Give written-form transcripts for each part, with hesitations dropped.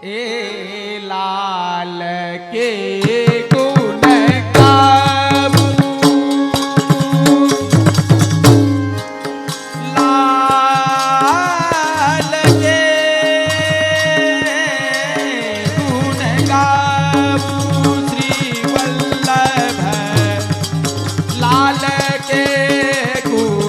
ए लाल के गुण गाऊं, लाल के गुण गाऊं, श्री वल्लभ लाल के गुण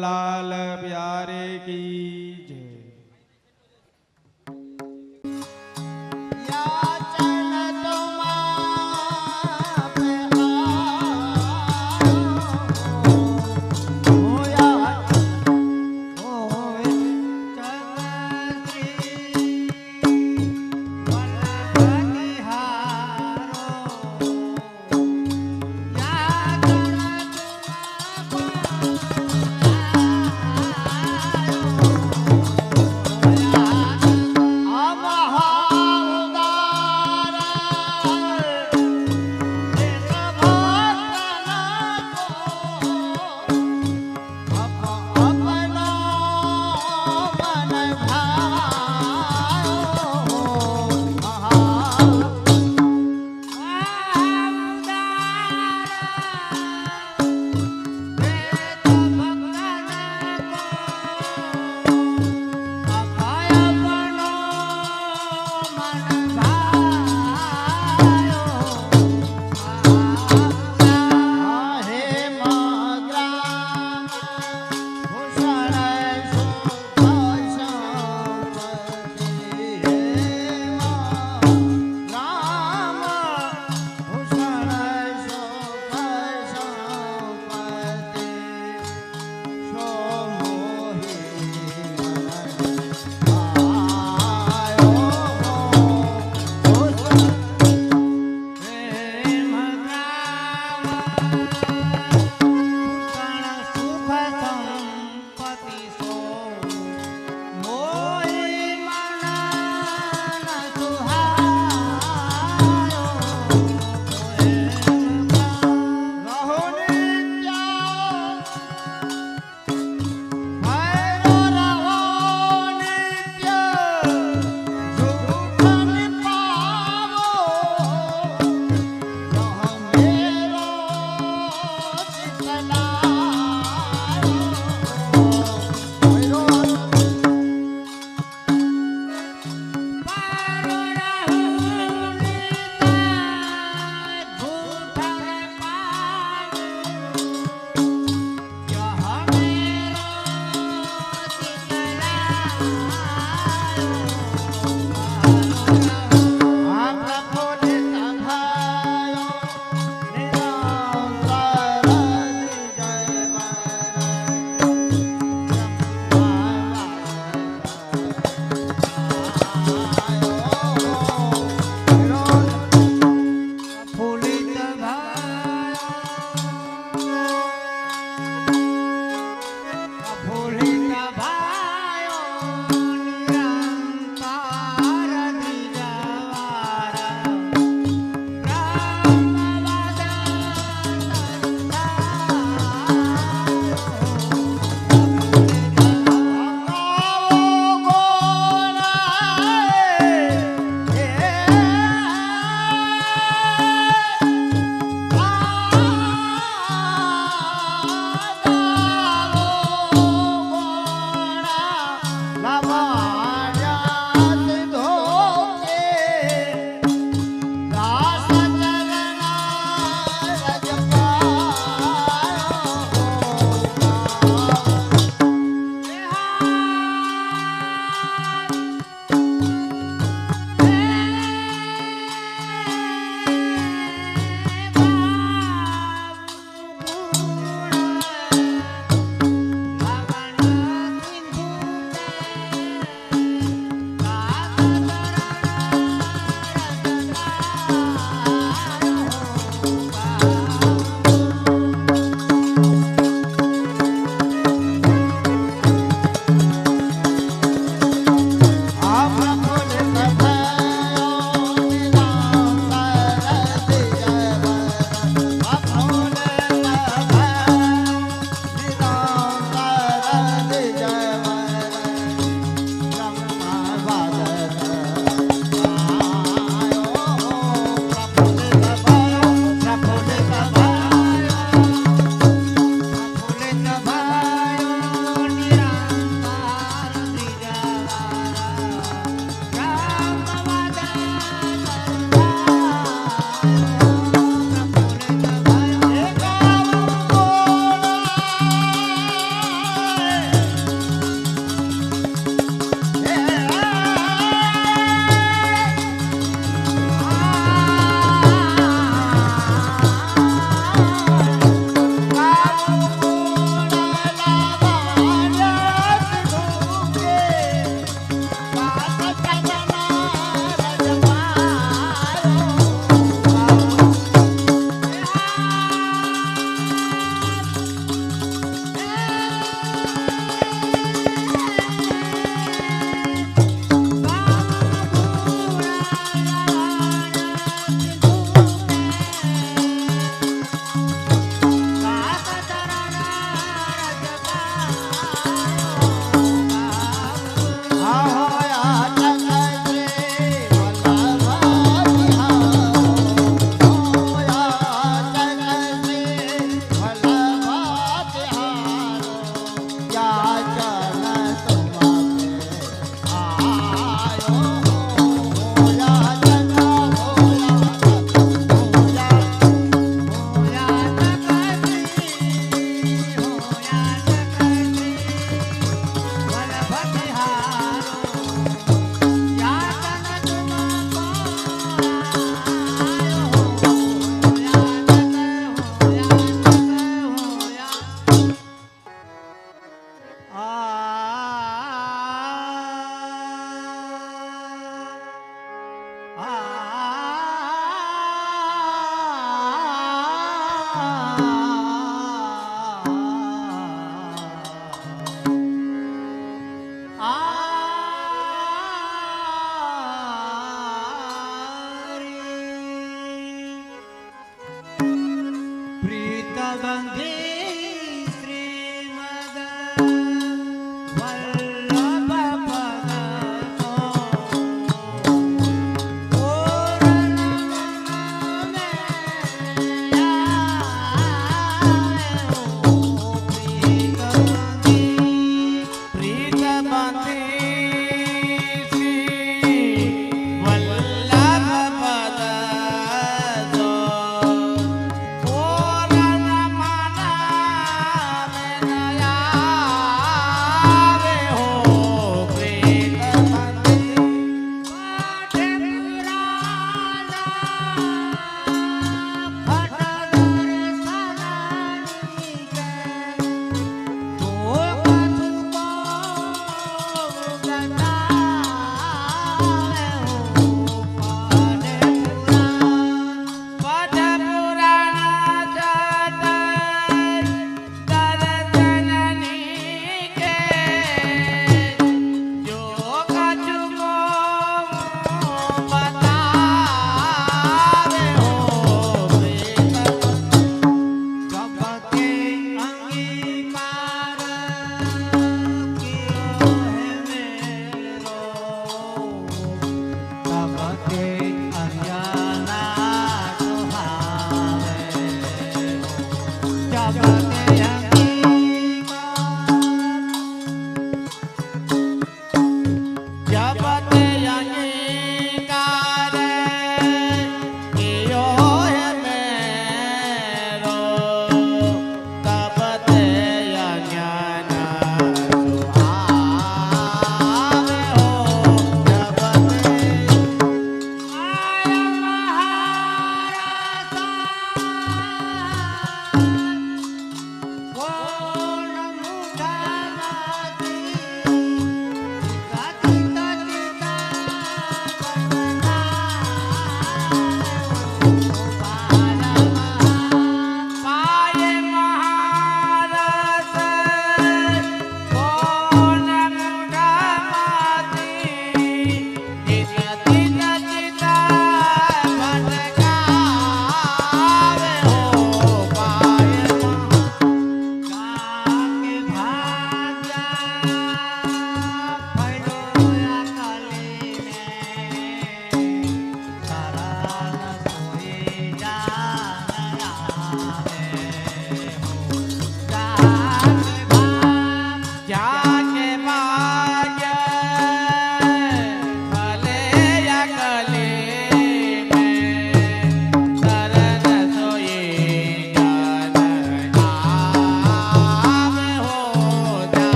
लाल प्यारे की जय।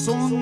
સુંદર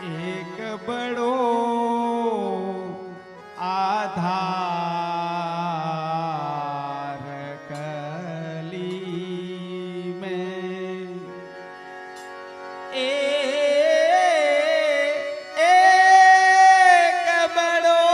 एक बड़ो आधार कली में एक बड़ो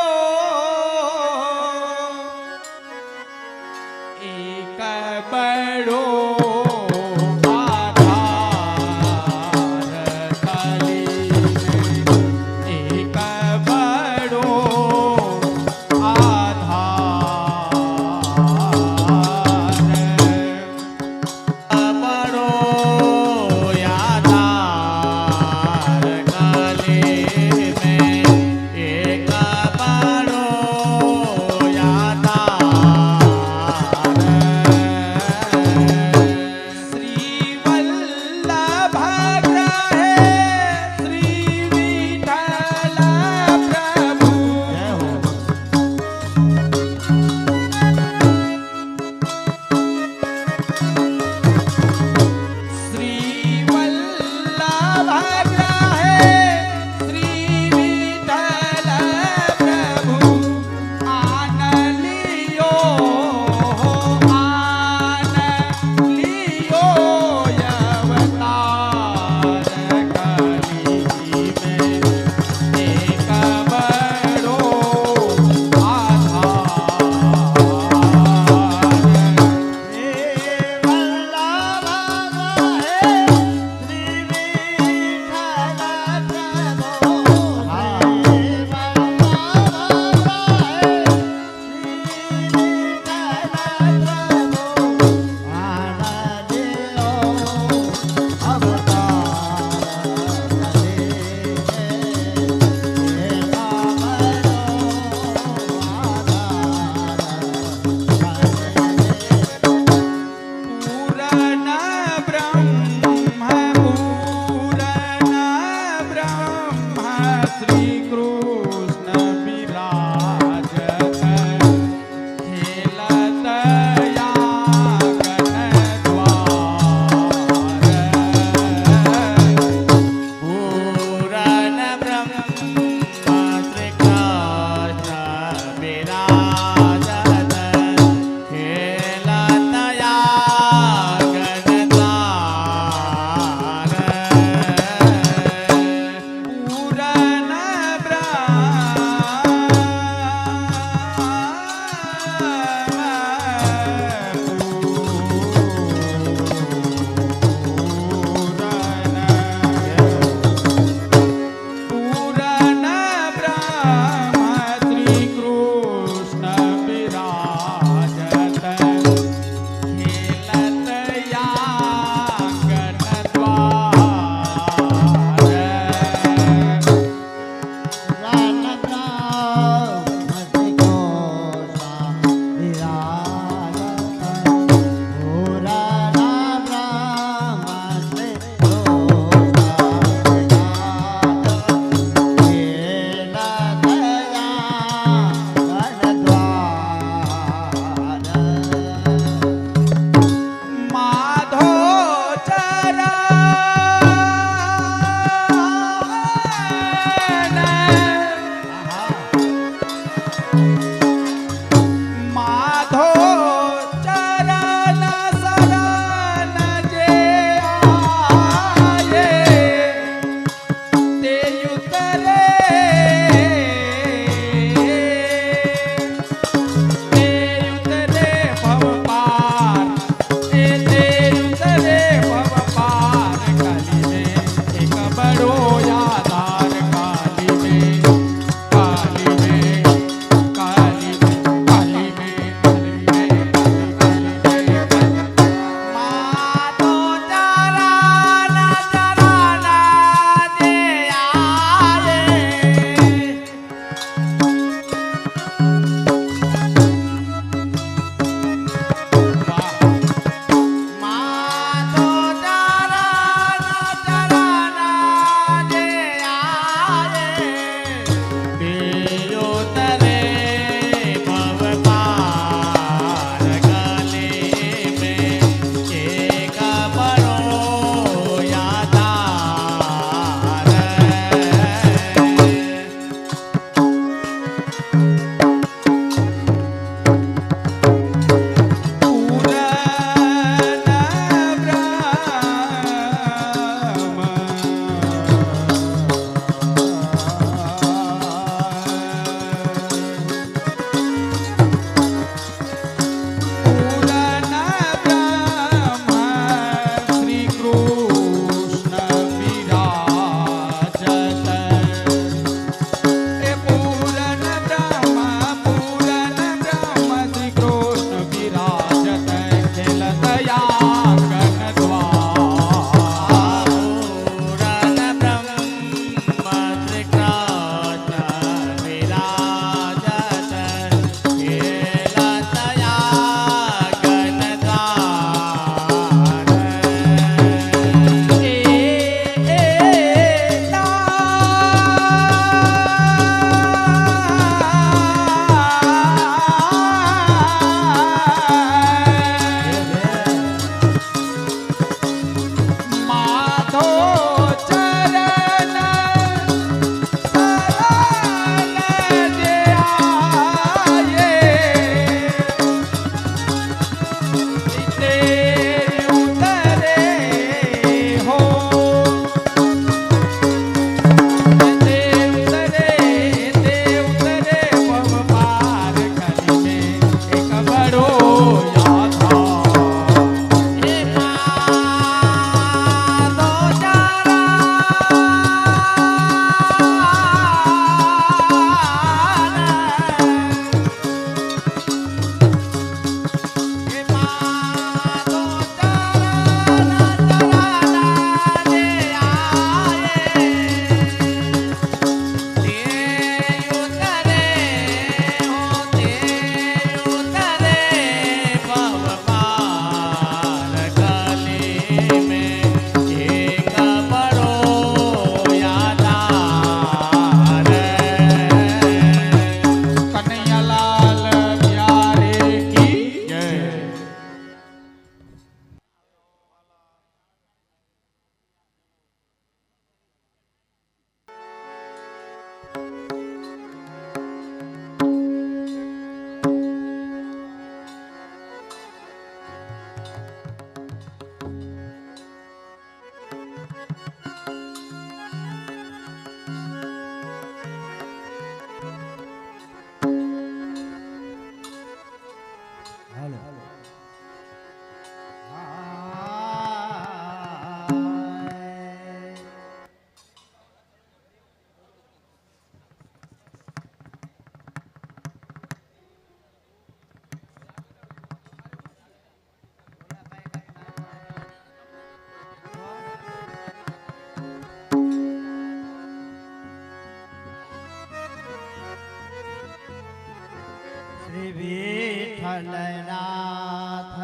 વિઠ્ઠલનાથ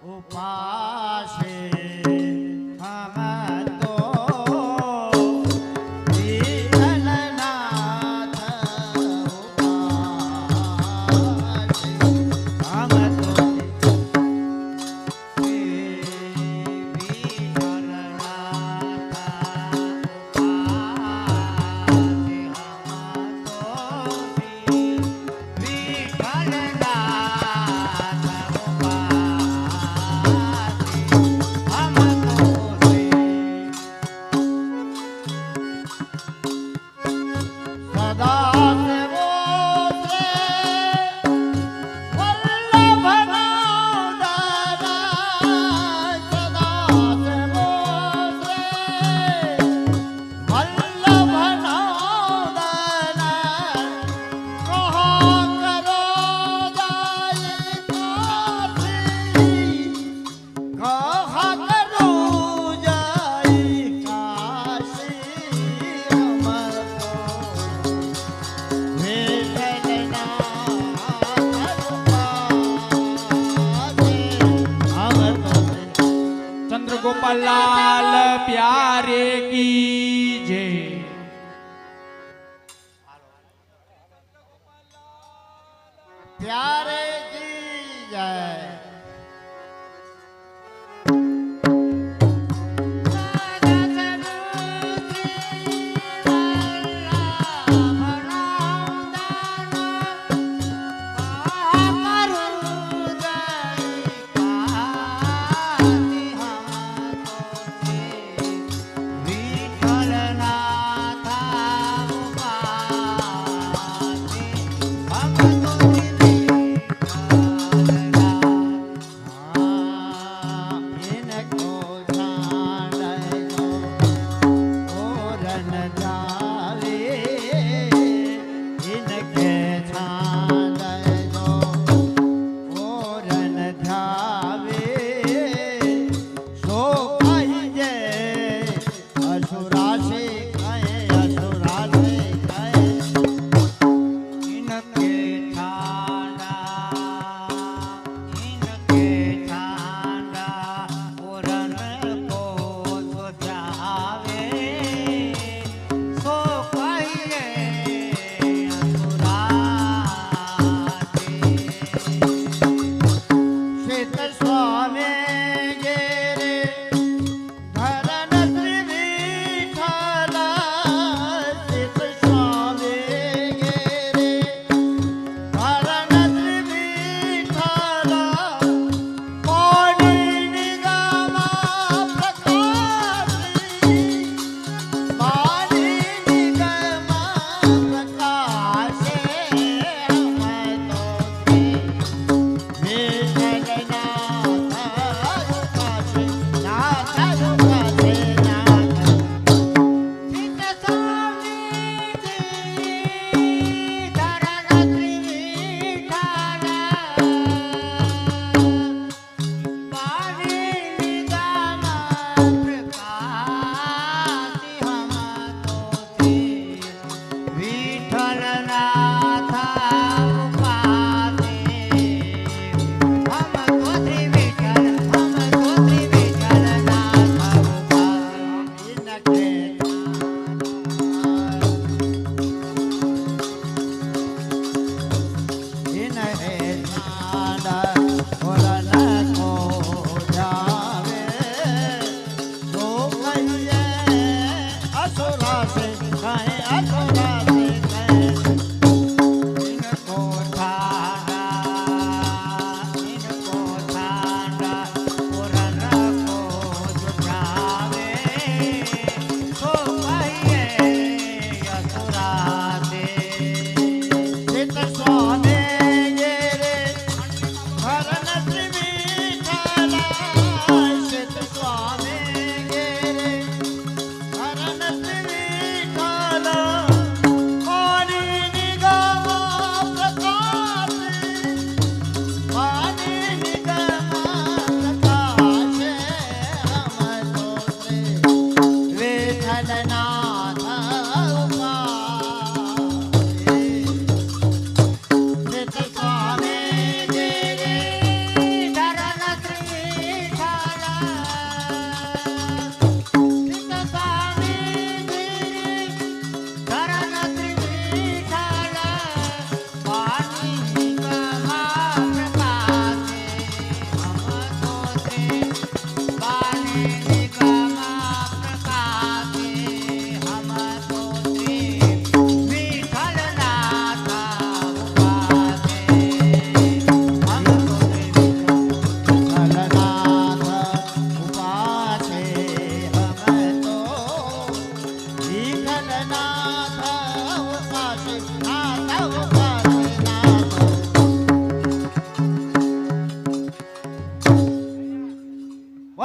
ઉપાસે હમ તો વિઠ્ઠલનાથ ઉપાસે હમ તો चंद्रगोपाल लाल प्यारे की जय। प्यारे की जय।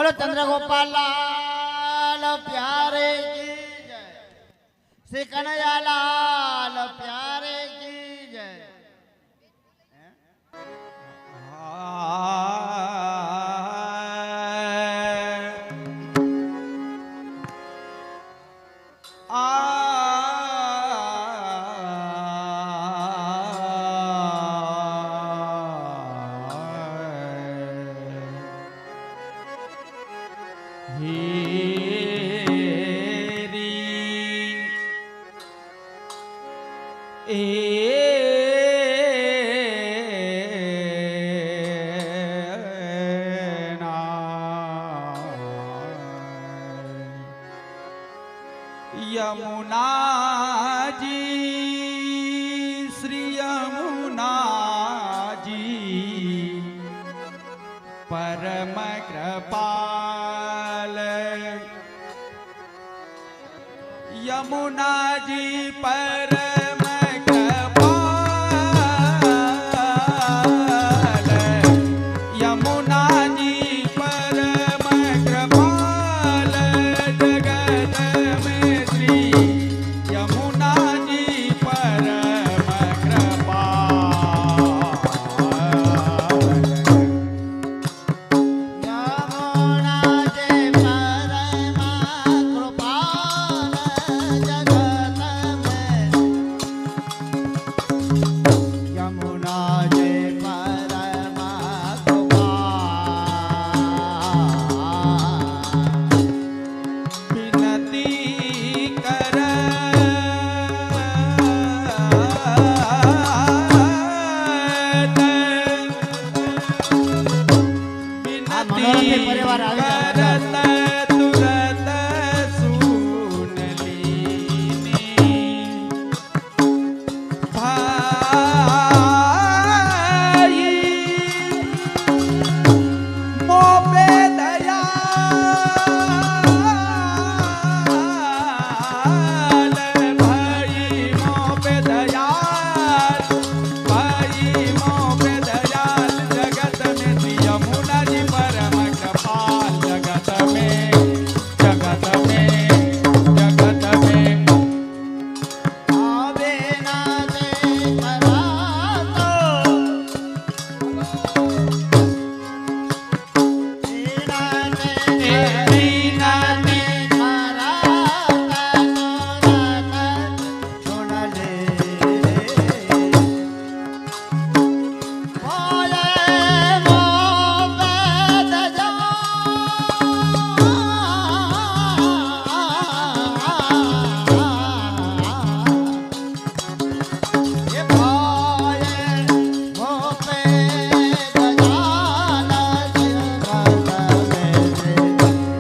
બોલો ચંદ્રગોપાલ લાલ પ્યારે કી જય શ્રી કનૈયાલાલ પ્યારે કી જય यमुना जी श्री यमुना जी परम कृपाल यमुना जी परम कृपाल यमुना जी परम कृपाल जगत में श्री यमुना जी परम कृपाल यमुना जे परम कृपाल जगत में यमुना जे परम कृपाल विनती कर मनोरथी परिवार આવી ગયા છે. करत तुरत सुन लीनी भाई मोपे दयाल भाई मोपे दयाल भाई मोपे दयाल जगत में श्री यमुना जी परम कृपाल जगत में जगत में जगत में आवे ना दे करातो ईना दे रीना ने कराता नोरत सुन ले बोले मोबद ये बोले मोबद जाना जगत में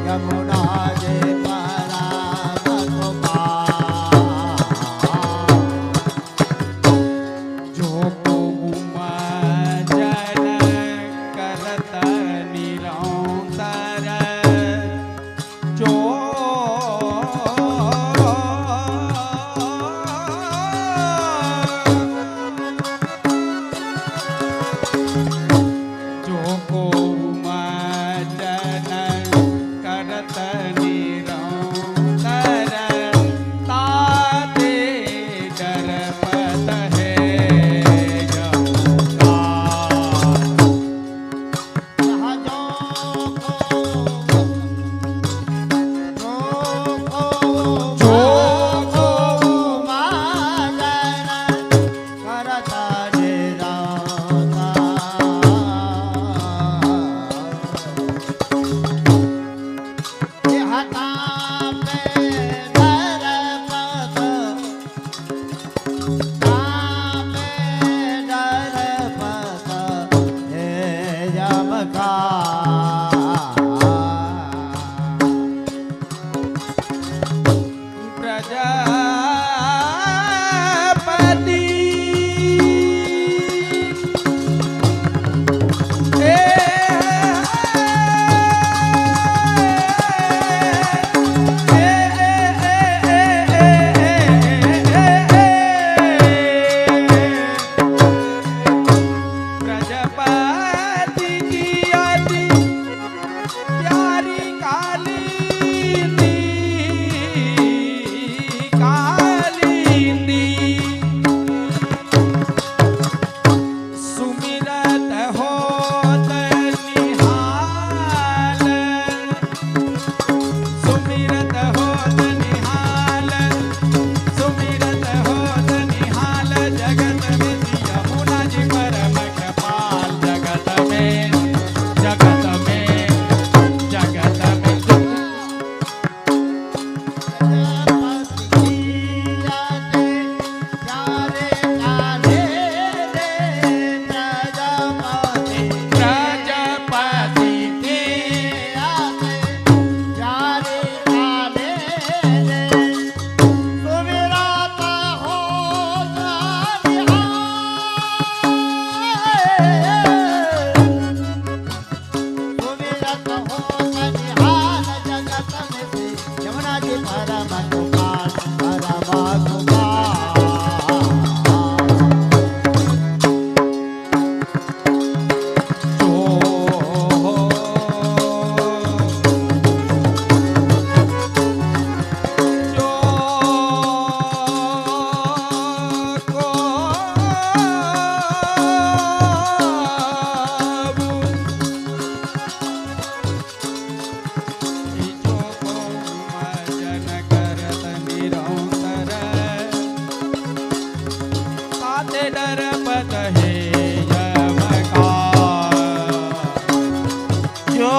જો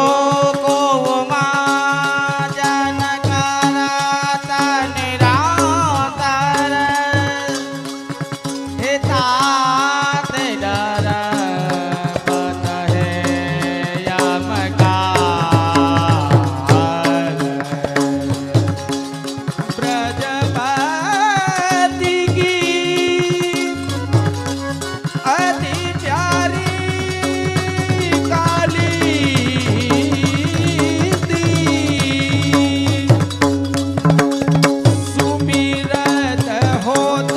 કોમાં જનકરાતા નિરાતર હે तात ડર પત હે યમકાર ब्रजपति की अति प्यारी काली दी सुमिरत होत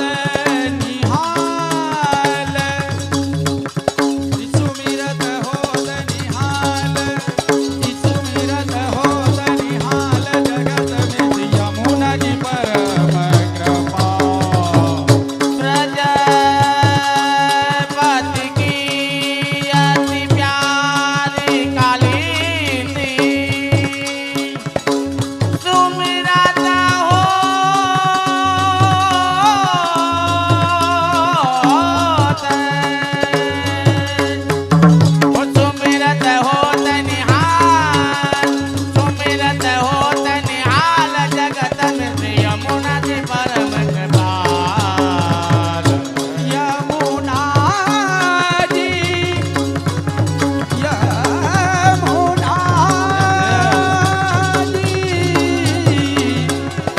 निहाल सुमिरत होत निहाल सुमिरत होत निहाल जगत में यमुना जी परम कृपा प्रजापति की अति प्यारी काली दी सुमिरत होत निहाल सुमिरत होत निहाल जगत में यमुना जी परम कृपाल यमुना जी यमुना जी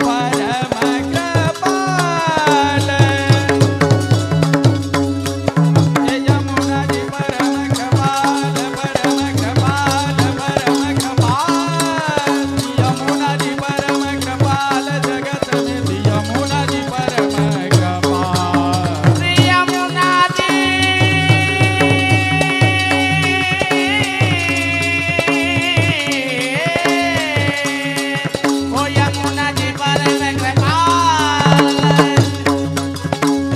परम कृपाल ये यमुना जी परम कृपाल परम कृपाल परम कृपाल यमुना जी परम कृपाल जगत में यमुना जी परम कृपाल श्री यमुना जी ओ यमुना जी परम कृपाल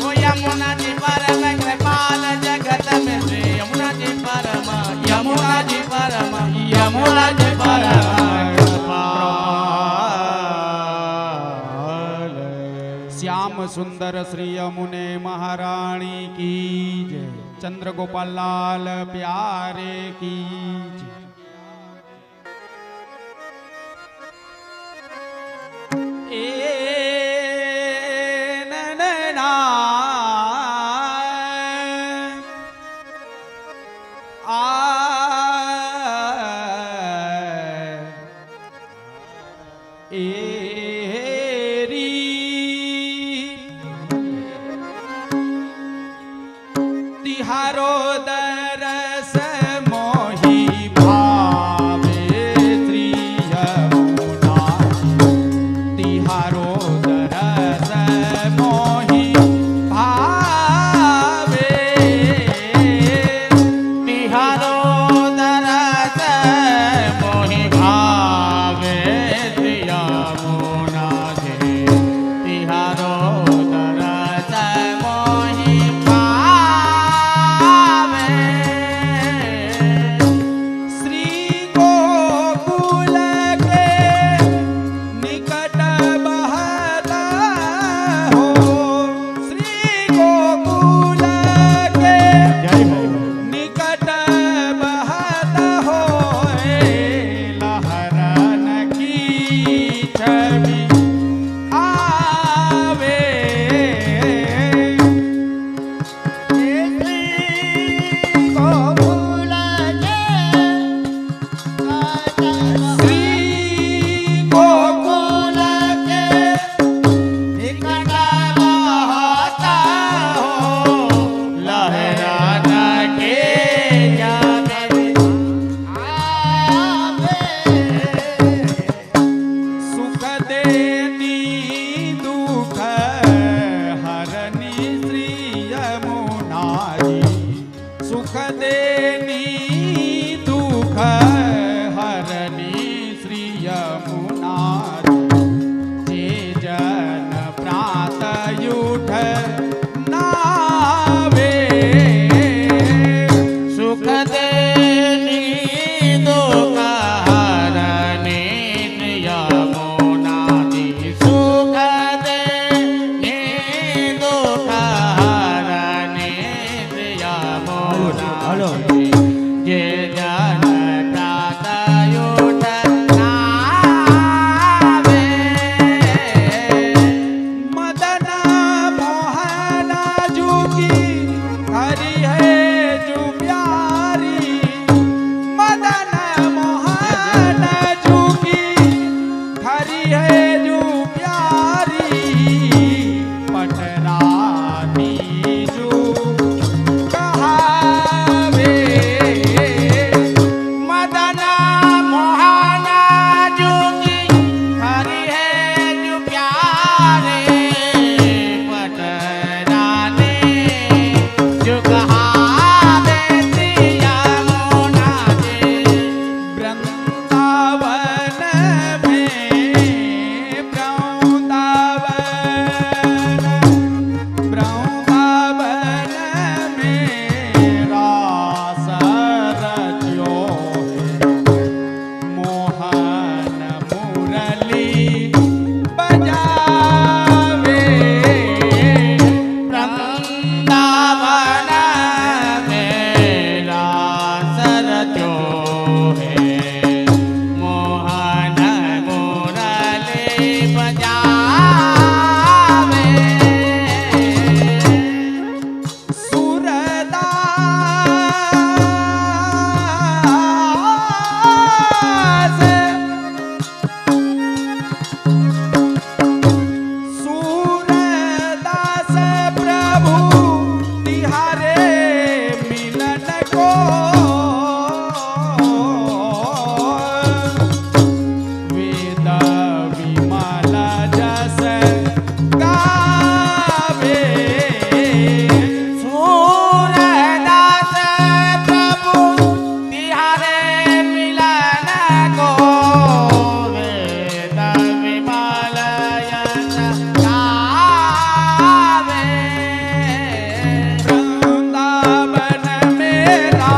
ओ यमुना जी परम कृपाल जगत में श्री यमुना जी परम यमुना जी परम यमुना जी परम कृपाल श्याम सुंदर श्री यमुने महारानी की जय चंद्रगोपाल लाल प्यारे की जय ए नैना आ एरी तिहारो दरस मोही रच्यो है मोहन मुरली बजावे सूरदास प्रभु तिहारे मिलन को वेद विमला जस गावे सूरदास प्रभु तिहारे मिलन को वेद विमल यश गावे वृंदावन मेरा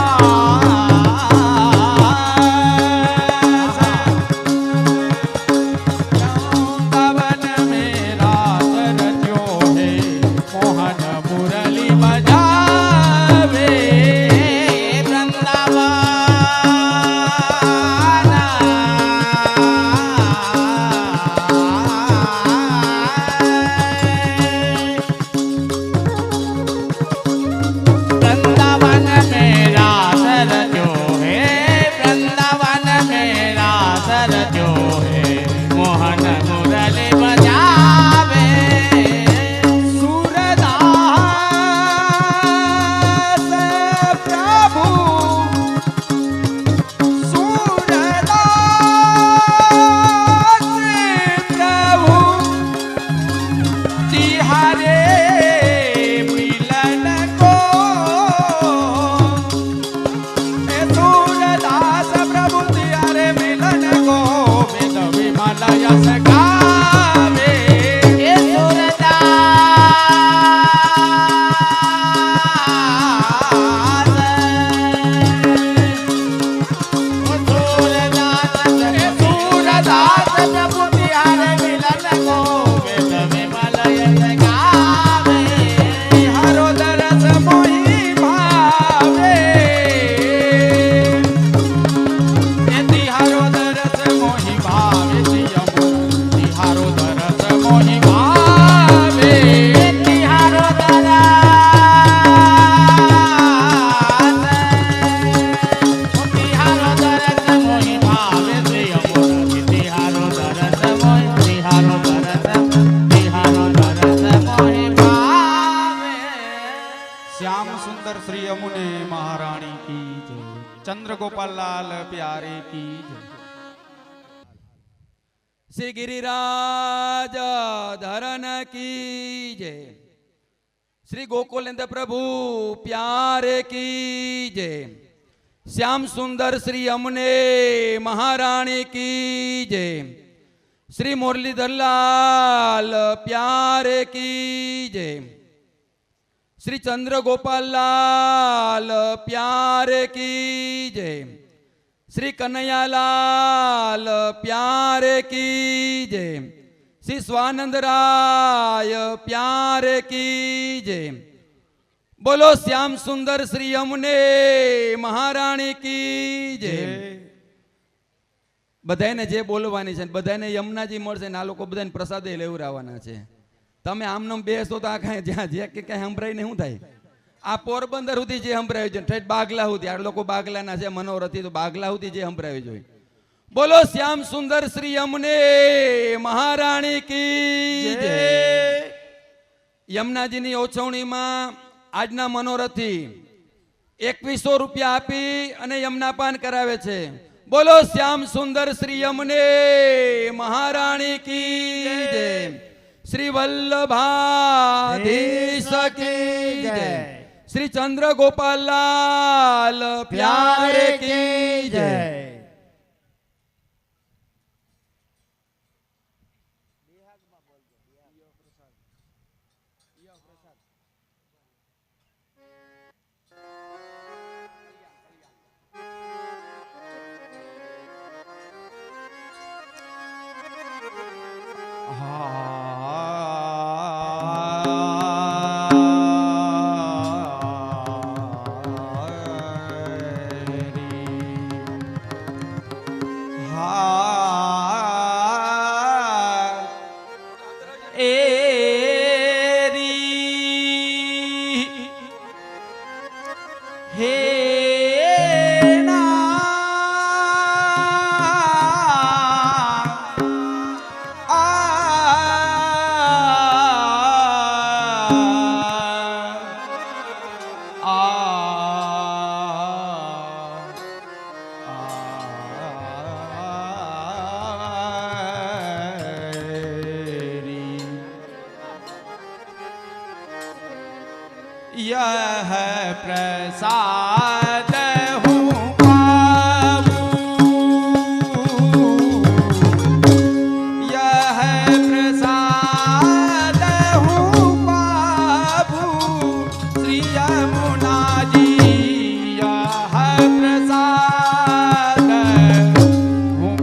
वृंदावन मेरा सरजो है मोहन मुरली बजावे वृंदावन मेरा सरजो है वृंदावन मेरा सरजो है मोहन मुरली बजावे सूरदास प्रभु सूरदास प्रभु तिहारे मिलन को ए सूरदास प्रभु तिहारे मिलन को वेद विमला यश गावे ये सूरदास प्रभु तिहारे मिलन को वेद विमल यश गावे तिहारो दरस मोहि भावे ए तिहारो दरस मोहि भावे तिहारो दरस मोहि भावे तिहारो दरस मोहि भावे तिहारो दरस मोहि भावे श्याम सुंदर श्री यमुने महारानी की जय चंद्र गोपाल लाल प्यारे की जय श्री गिरिराज धरन की जय श्री गोकुलेंद्र प्रभु प्यारे की जय श्याम सुंदर श्री यमुने महारानी की जय श्री मुरलीधर लाल प्यारे की जय श्री चंद्र गोपाल लाल प्यारे की जय श्री कन्हैया लाल प्यारे की जय श्री स्वानंद राय प्यारे की जय बोलो श्याम सुंदर श्री यमुने महारानी की जय બધાને જે બોલવાની છે બધાને યમુનાજી મળશે ને આ લોકો બધાને પ્રસાદે લેવરાવાના છે તમે આમનો બેસો તો આ કાંઈ જ્યાં જે કે કાંઈ સંભળાઈને શું થાય આ પોરબંદર સુધી જે સંભળાયું છે ઠેઠ બાગલા સુધી આ લોકો બાગલાના છે મનોરથી તો બાગલા સુધી જે સંભળાયું જોઈએ બોલો શ્યામ સુંદર શ્રી यमुने महारानी की जय યમુનાજીની ઓછવણીમાં આજના મનોરથી 2100 રૂપિયા આપી અને યમુનાપાન કરાવે છે बोलो श्याम सुंदर श्री यमुने महारानी की जय श्री वल्लभाधीश की जय श्री चंद्र गोपाल लाल प्यारे की जय यह प्रसाद हूँ पाऊँ, यह प्रसाद हूँ पाऊँ श्री यमुना जी, यह प्रसाद हूँ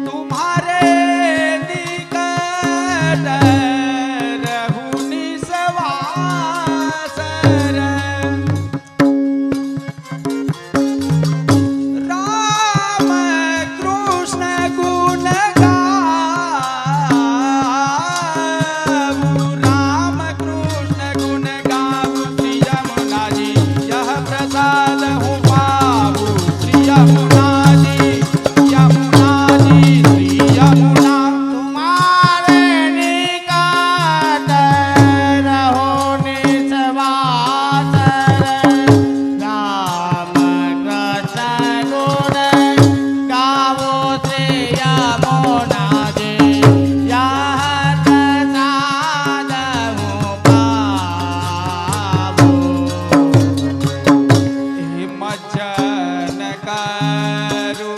तुम्हारे निकट रहूं निस्वासर, राम कृष्ण गुण गाऊं, राम कृष्ण गुण गाऊं श्री यमुना जी, यह प्रसाद हूँ पाऊं श्री यमुना जी, यमुना जी श्री यमुना। तुम्हारे निकट रहो निस्वासर, राम कृष्ण गुण गावो श्री यमुना जी, यह प्रसाद हूँ पाऊं। हिमजन करू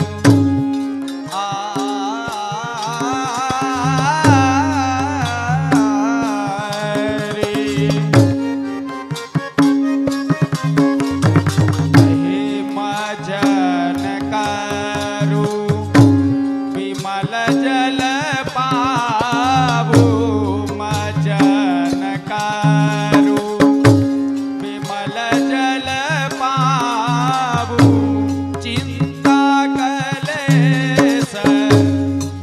हिमजन करू विमल जल पावू, मजन करू विमल जल पावू, चिंता कलेस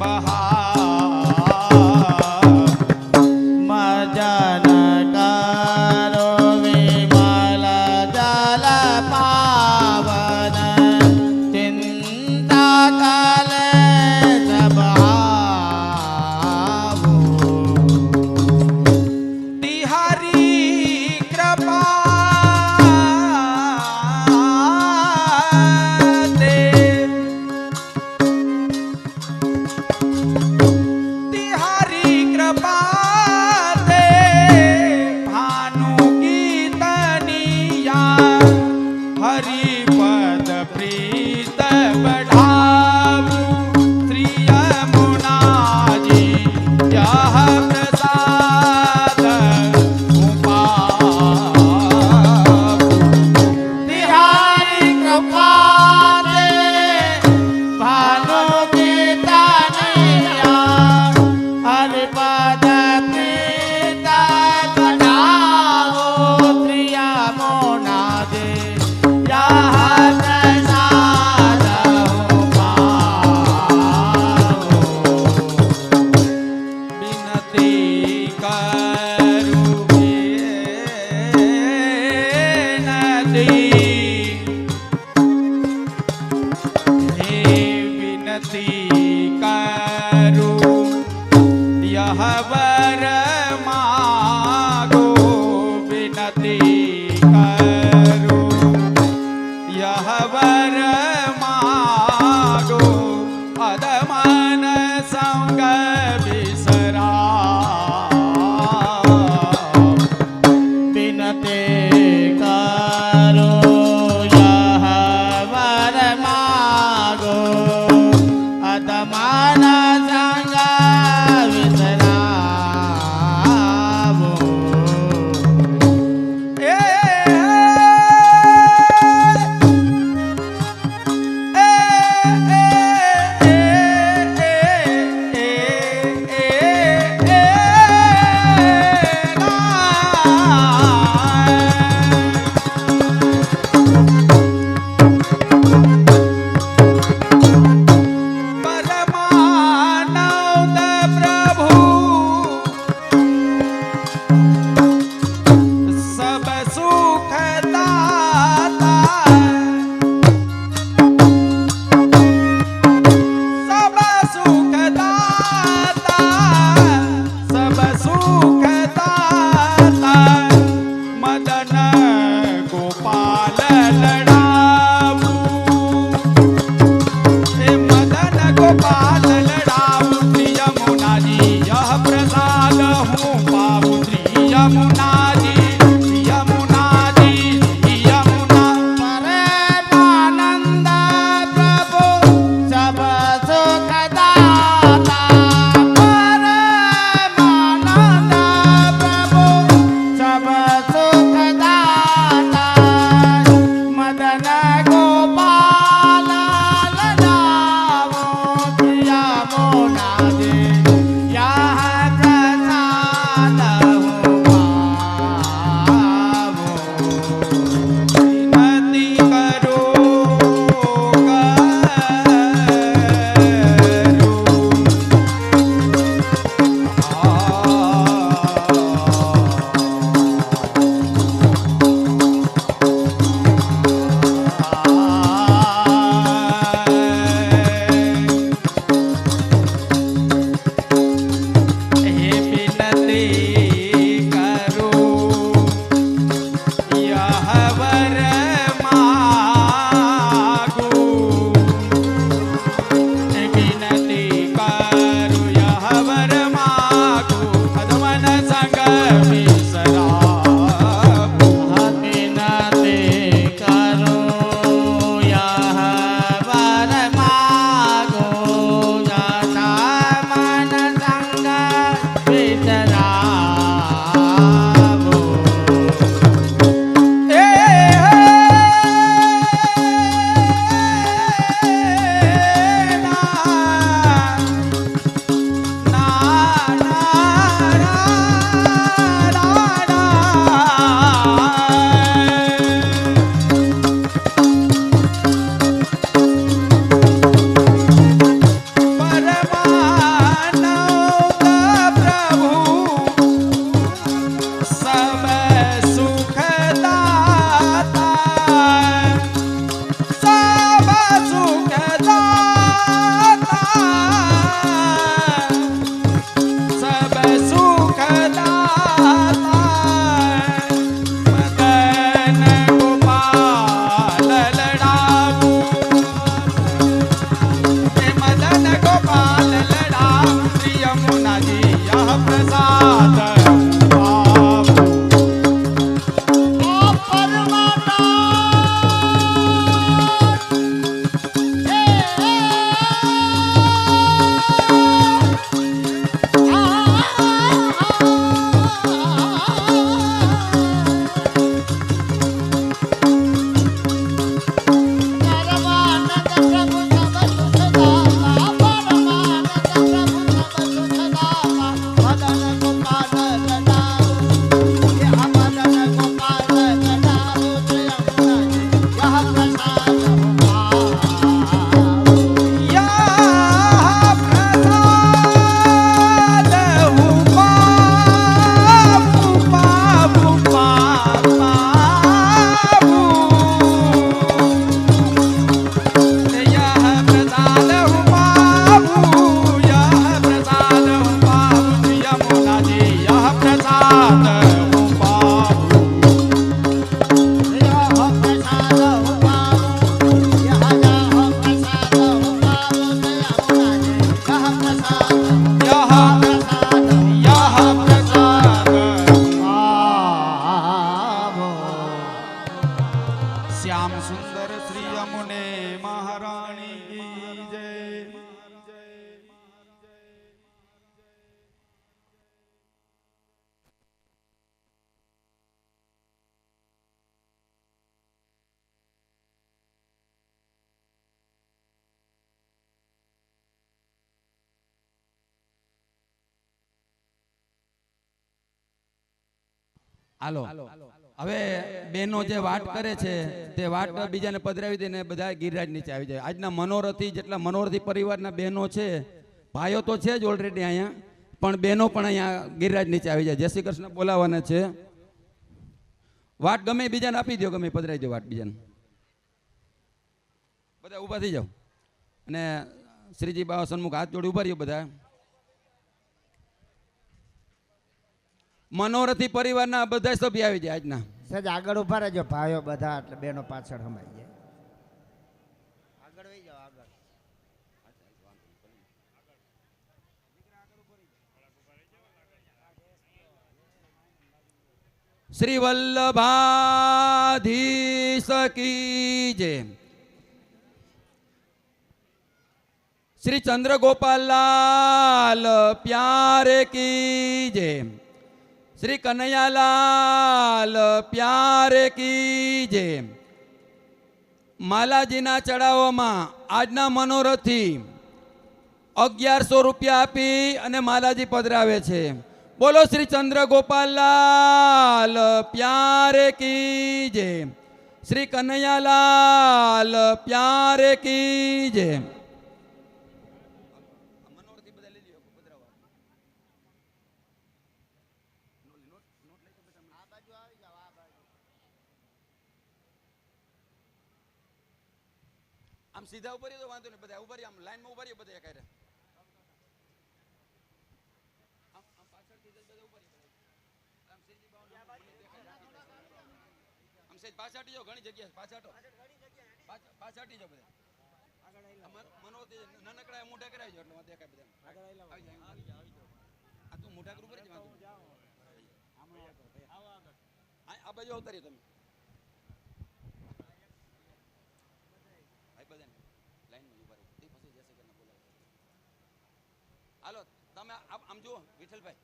बहावू, मजन करो विमल जल पावन, चिंता कलेस बहावू। तिहारी कृपा दे, तिहारी कृपा दे, भानु की तनिया हरि पद प्रीत बढ़ाऊं श्री यमुना जी, यह प्रसाद हूँ पाऊं। तिहारी कृपा दे, भानु की तनिया हरि पद प्रीत बढ़ाओ श्री यमुना जी, यह प्रसाद हूँ पाऊं। विनती करूं बेनती, हे विनती करूं यह वर मांगो, विनती करूं यह वर मांगो, अधमन संग बिसराओ, હાલો હવે બેનો જે વાટ કરે છે તે વાટ બીજાને પધરાવી દે ને બધા ગિરિરાજ નીચે આવી જાય. આજના મનોરથી જેટલા મનોરથી પરિવારના બહેનો છે, ભાઈઓ તો છે જ ઓલરેડી અહીંયા, પણ બહેનો પણ અહીંયા ગિરિરાજ નીચે આવી જાય. જય શ્રી કૃષ્ણ બોલાવવાના છે. વાટ ગમે બીજાને આપી દો, ગમે પધરાવી દો વાટ બીજાને. બધા ઊભા થઈ જાઓ અને શ્રીજી બાવા સન્મુખ હાથ જોડી ઊભા રહ્યો બધા. મનોરથી પરિવારના બધા સભ્ય આવી જાય આજના. સજ આગળ ઉભા રહેજો ભાઈઓ બધા, એટલે બેનો પાછળ હમાઈ જાય. આગળ વહી જાઓ આગળ. શ્રી વલ્લભાધીશ કી જય. શ્રી ચંદ્રગોપાલ પ્યારે કી જય. શ્રી કનૈયાલાલ પ્યારે કી જય. માલાજીના ચડાવોમાં આજના મનોરથી 1100 રૂપિયા આપી અને માલાજી પધરાવે છે. બોલો શ્રી ચંદ્રગોપાલ પ્યારે કી જય. શ્રી કનૈયાલાલ પ્યારે કી જય. આમ સીધા ઉભા રહ્યો તો વાંધો નહીં, બધા ઉભા રહ્યો, આમ લાઈનમાં ઉભા રહ્યો બધા એકારે. આમ સેજ પાછા હટી જાઓ, ઘણી જગ્યા પાછા હટો, પાછા હટી જાઓ બધા. મનોથી નાનકડા મોઢા કરાવી જાઓ એટલે દેખાય બધા. આ તું મોઢા કરું કરી વાંધો. આ બાજુ આવતા રહ્યો તમે. હાલો તમે આમ જુઓ વિઠ્ઠલભાઈ,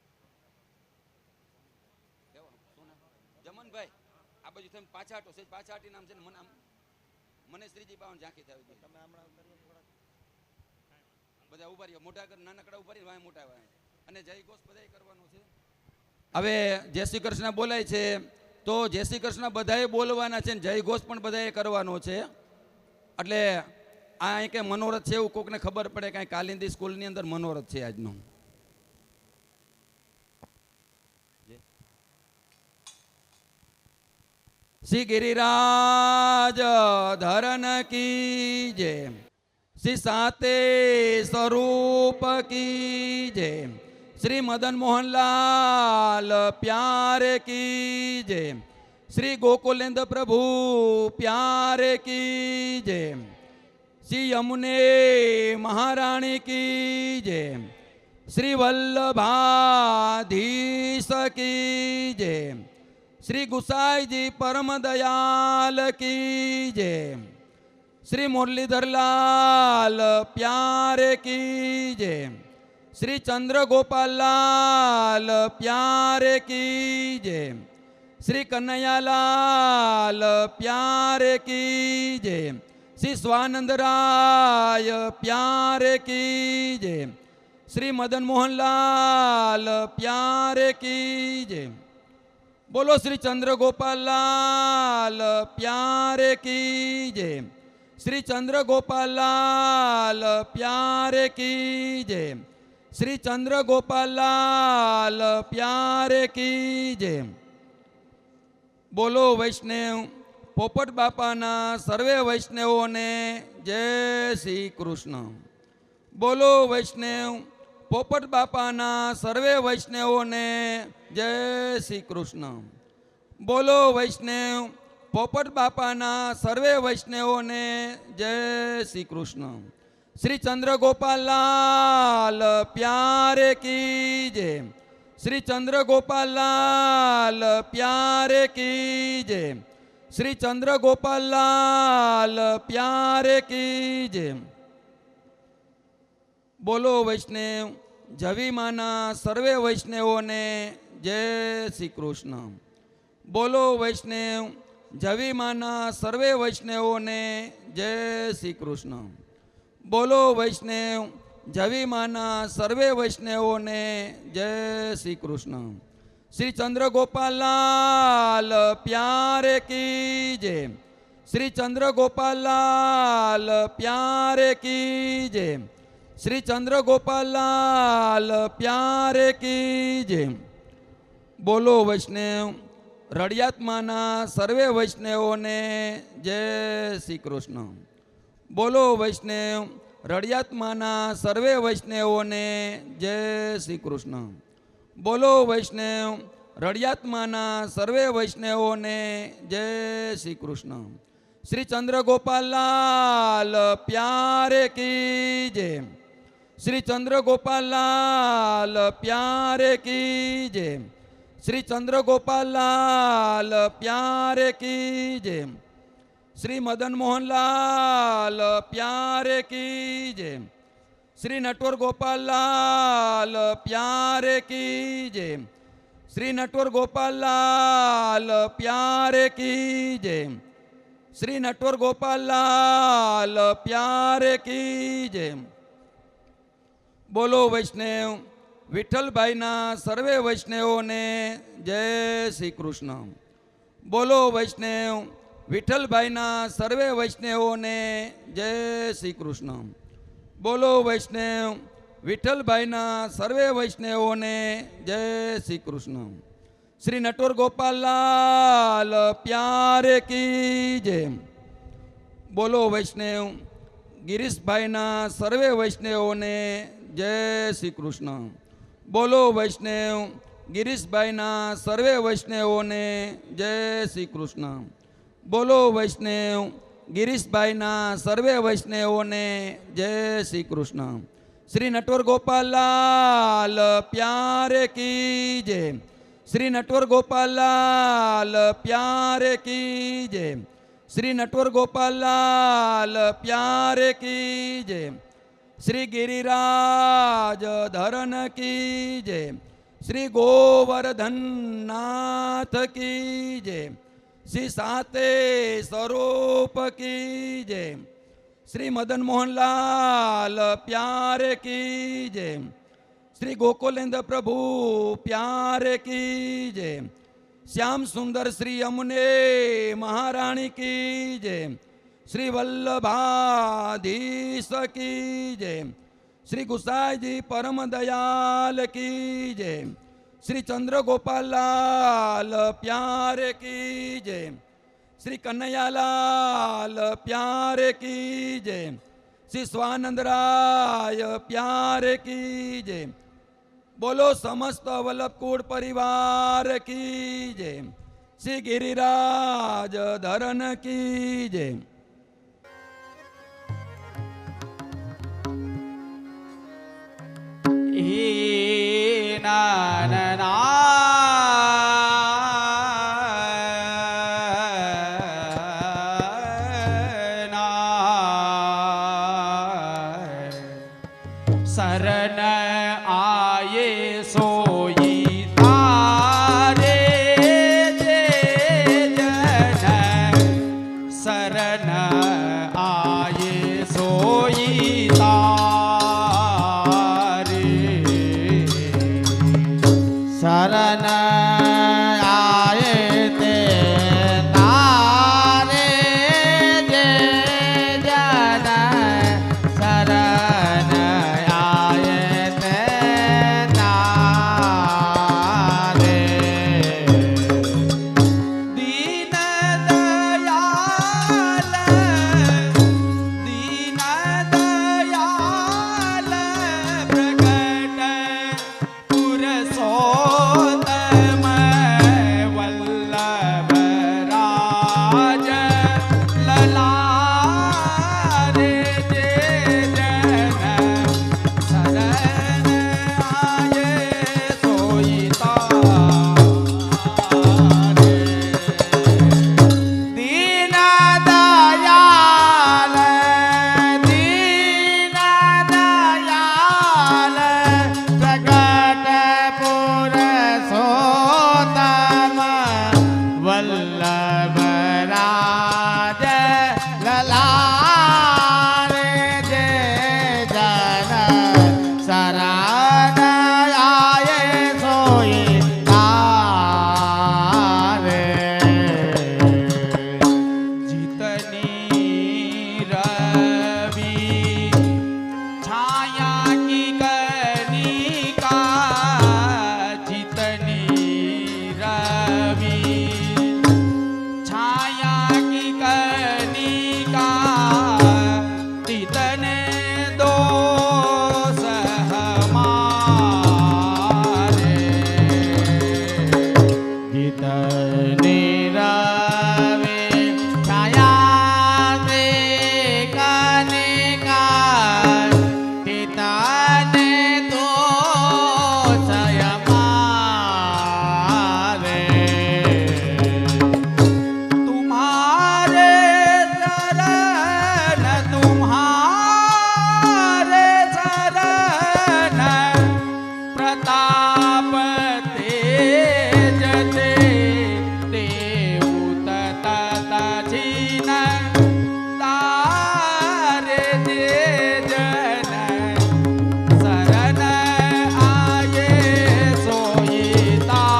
જમનભાઈ આ બાજુ તમે પાછા હટો, સેજ પાછા હટીને આમ છે ને મને શ્રીજી બાવન ઝાંખી થવી જોઈએ. બધા ઉભા રહ્યો, મોટા કર નાનકડા ઉભા રહ્યો, મોટા હોય અને જય ઘોષ બધા કરવાનો છે. હવે જય શ્રી કૃષ્ણ બોલાય છે તો જય શ્રી કૃષ્ણ બધાએ બોલવાના છે ને જય ઘોષ પણ બધાએ કરવાનો છે. એટલે આ અહીં કે મનોરથ છે એવું કોકને ખબર પડે કે કાલિંદી સ્કૂલની અંદર મનોરથ છે આજનો. શ્રી ગિરિરાજ ધરન કી જય. શ્રી સાતે સ્વરૂપ કી જય. શ્રી મદન મોહનલાલ પ્યારે કી જય. શ્રી ગોકુલેન્દ્ર પ્રભુ પ્યારે કી જય. શ્રી યમુને મહારાણી કી જય. શ્રી વલ્લભાધીશ કી જય. શ્રી ગુસાઈજી પરમ દયાલ કી જય. શ્રી મુરલીધરલાલ પ્યારે કી જય. શ્રી ચંદ્રગોપાલલાલ પ્યારે કી જય. શ્રી કનૈયાલાલ પ્યારે કી જય. શ્રી સ્વાનંદરાય પ્યારે કી જય. શ્રી મદન મોહનલાલ પ્યારે કી જય. બોલો શ્રી ચંદ્રગોપાલલાલ પ્યારે કી જય. શ્રી ચંદ્રગોપાલલાલ પ્યારે કી જય. શ્રી ચંદ્રગોપાલલાલ પ્યારે કી જય. બોલો વૈષ્ણવ પોપટ બાપાના સર્વે વૈષ્ણવોને જય શ્રી કૃષ્ણ. બોલો વૈષ્ણવ પોપટ બાપાના સર્વે વૈષ્ણવોને જય શ્રી કૃષ્ણ. બોલો વૈષ્ણવ પોપટ બાપાના સર્વે વૈષ્ણવોને જય શ્રી કૃષ્ણ. શ્રી ચંદ્રગોપાલલાલ પ્યારે કી જય. શ્રી ચંદ્રગોપાલલાલ પ્યારે કી જય. શ્રી ચંદ્રગોપાલલાલ પ્યારે કી જય. બોલો વૈષ્ણવ જવીમાના સર્વે વૈષ્ણવોને જય શ્રી કૃષ્ણ. બોલો વૈષ્ણવ જવીમાના સર્વે વૈષ્ણવોને જય શ્રી કૃષ્ણ. બોલો વૈષ્ણવ જવીમાના સર્વે વૈષ્ણવોને જય શ્રી કૃષ્ણ. श्री चंद्र गोपाल लाल प्यारे की जय। श्री चंद्र गोपाल लाल प्यारे की जय। श्री चंद्र गोपाल लाल प्यारे की जय। बोलो वैष्णव रड़ियात्माना सर्वे वैष्णवों ने जय श्री कृष्ण। बोलो वैष्णव रड़ियात्माना सर्वे वैष्णवों ने जय श्री कृष्ण। बोलो वैष्णव रड़ियात्माना सर्वे वैष्णवों ने जय श्री कृष्ण। श्री चंद्र गोपाल लाल प्यारे की जय। श्री चंद्र गोपाल लाल प्यारे की जय। श्री चंद्र गोपाल लाल प्यारे की जय। श्री मदन मोहन लाल प्यारे की जय। श्री नटवर गोपाल लाल प्यारे की जय। श्री नटवर गोपाल लाल प्यारे की जय। श्री नटवर गोपाल लाल प्यारे की जय। बोलो वैष्णव विठल भाई ना सर्वे वैष्णवों ने जय श्री कृष्ण। बोलो वैष्णव विठल भाई ना सर्वे वैष्णवों ने जय श्री कृष्ण। बोलो वैष्णव विठल भाई ना सर्वे वैष्णवों ने जय श्री कृष्ण। श्री नटवर गोपाल लाल प्यारे की जय। बोलो वैष्णव गिरीश भाई ना सर्वे वैष्णवों ने जय श्री कृष्ण। बोलो वैष्णव गिरीश भाई ना सर्वे वैष्णवों ने जय श्री कृष्ण। बोलो वैष्णव गिरीश भाई ना सर्वे वैष्णवों ने जय श्री कृष्ण। श्री नटवर गोपाल लाल प्यारे की जय। श्री नटवर गोपाल लाल प्यारे की जय। श्री नटवर गोपाल लाल प्यारे की जय। श्री गिरिराज धरन की जय। श्री गोवर्धन नाथ की जय। श्री साते स्वरूप की जय। श्री मदन मोहन लाल प्यारे की जय। श्री गोकुलेंद्र प्रभु प्यारे की जय। श्याम सुंदर श्री यमुने महारानी की जय। श्री वल्लभाधीश की जय। श्री गुसाई जी परम दयाल की जय। श्री चंद्र गोपाल लाल प्यारे की जय। श्री कन्हैया लाल प्यारे की जय। श्री स्वानंद राय प्यारे की जय। बोलो समस्त वल्लभकुट परिवार की जय। श्री गिरिराज धरन की जय। ना ना ना शरण आए सोई तारे जे जन शरण आए सोई तारे शरण आए ते तारे जे जन शरण आए ते तारे दीन दयाल प्रकट पुरुषोत्तम शीतनी रवे छाया से कनिका टीताने तो संयमारे तुम्हारे शरण प्रताप तेज ते देव तत छीन तारे जे जन शरण आये सोई तारे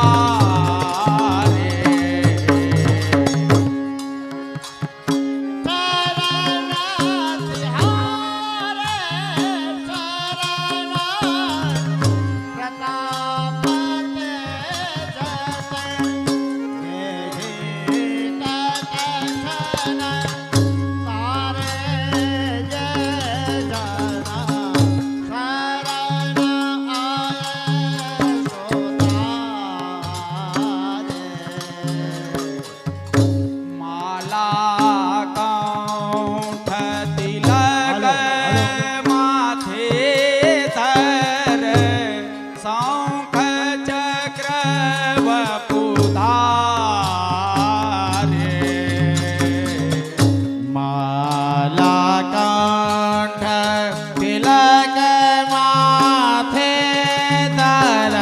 माला कंठ तिलक माथे धर शंख चक्र वपुधारे माला कंठ तिलक माथे धर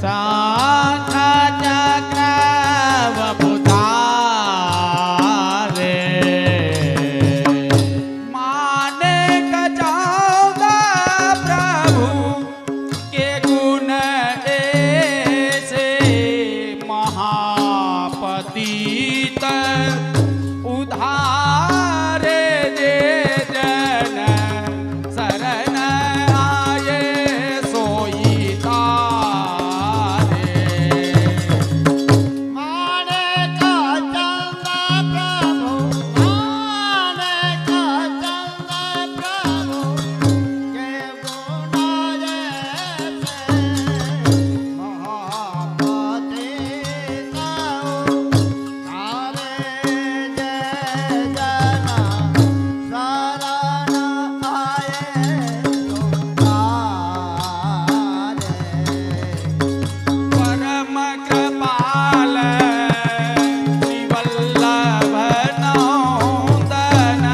शंख चक्र वपुधारे माने कजाऊंगा प्रभु के गुण ऐसे महापतित उधारे जे जन शरण आये सोई तारे परम कृपाल श्री वल्लभ नंदन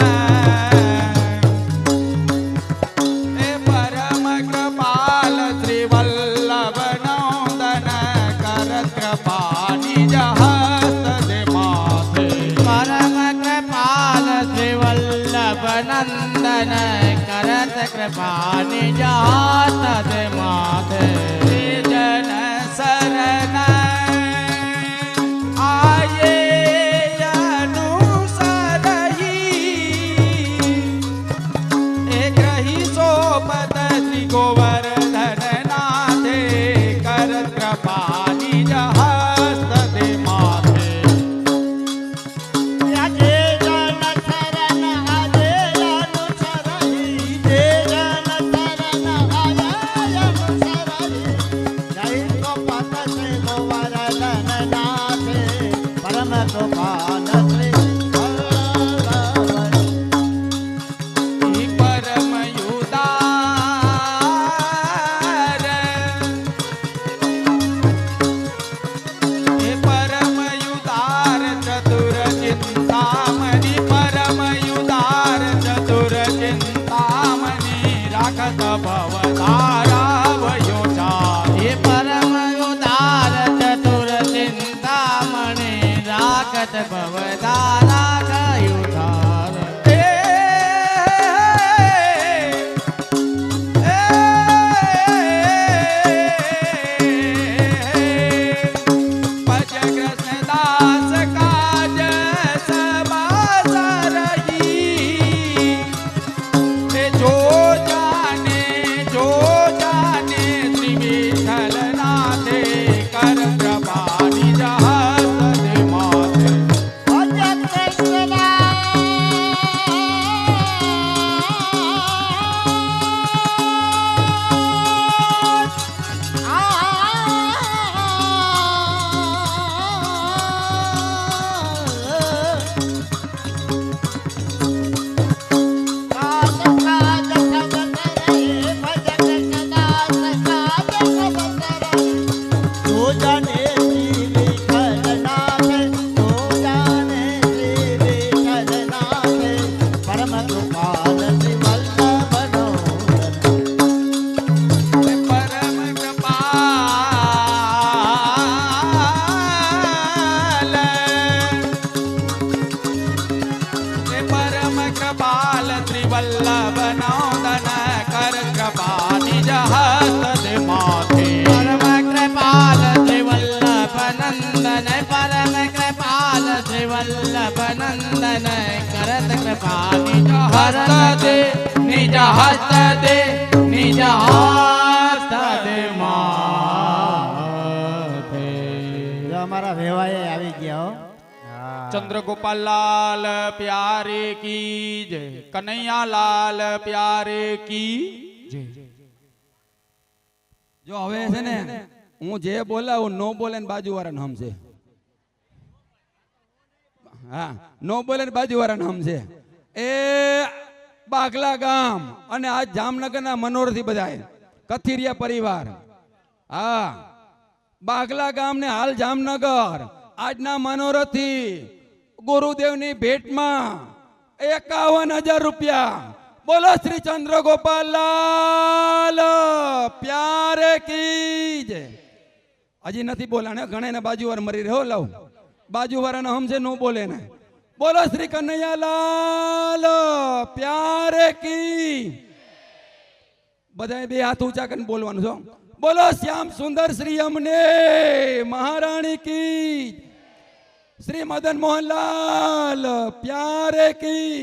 हे परम कृपाल श्री वल्लभ नंदन कर कृपा निज हस्त दे माथे परम कृपाल श्री वल्लभ नंदन करत कृपा निज हस्त दे माथे जन शरण आये अनुसरही एक रही सोपत श्री गोवर्धन नाथे कर कृपा निज हस्त दे माथे परम युदार हे परम युदार चतुर चिंतामणि परम युदार चतुर चिंतामणि राखत भवधारा वयोचा हे परम युदार चतुर चिंतामणि राखत भवधारा गयुधार भज कृष्ण दास काज सबासर ही जो जाने श्री विठल नाथे कर कृपा निज हस्त दे माथे નંદન પરમ કૃપાલ શ્રી વલ્લભ નંદન કરત કૃપા નિજ હસ્ત દે નિજ હસ્ત દે નિજ હસ્ત દે માથે. જો અમારા વેવાએ આવી ગયા હો. હા. ચંદ્રગોપાલ લાલ પ્યારે કી જય, કનૈયા લાલ પ્યારે કી જય. જો હવે છે ને હું જે બોલાવું નો બોલે ને બાજુવાળાને સમજે. હા, નો બોલે ને બાજુવાળાને સમજે. એ બાગલા ગામ અને આજ જામનગરના મનોરથી બધાય કથિરિયા પરિવાર. હા, બાગલા ગામ ને હાલ જામનગર આજના મનોરથી ગુરુદેવની ભેટમાં 51,000 રૂપિયા. બોલો શ્રી ચંદ્રગોપાલ લાલ પ્યારે કી જય. હજી નથી બોલાને ઘણે ને બાજુવાર મરી રહ્યો લવ બાજુવાળાને સમજે નો બોલે ને. બોલો શ્રી કનૈયા લાલ પ્યારે કી. બધાએ બે હાથ ઊંચા કરીને બોલવાનું છો. બોલો શ્યામ સુંદર શ્રી અમને મહારાણી કી. શ્રી મદન મોહનલાલ પ્યારે કી.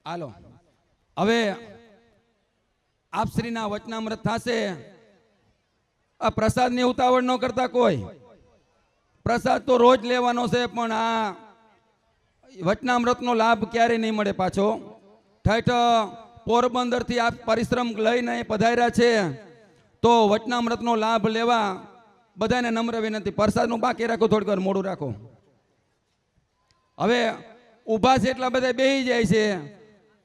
હાલો હવે આપશ્રીના વચનામૃત થશે. આ પ્રસાદની ઉતાવળ ન કરતા કોઈ. પ્રસાદ તો રોજ લેવાનો છે પણ આ વચનામૃતનો લાભ ક્યારે નહીં મળે પાછો. ઠેઠ પોરબંદરથી આ પરિશ્રમ લઈને પધાર્યા છે તો વચનામૃતનો લાભ લેવા બધાને નમ્ર વિનંતી. પ્રસાદનું બાકી રાખો, થોડીક વાર મોડું રાખો. હવે ઊભા છે એટલા બધા બેસી જાય છે.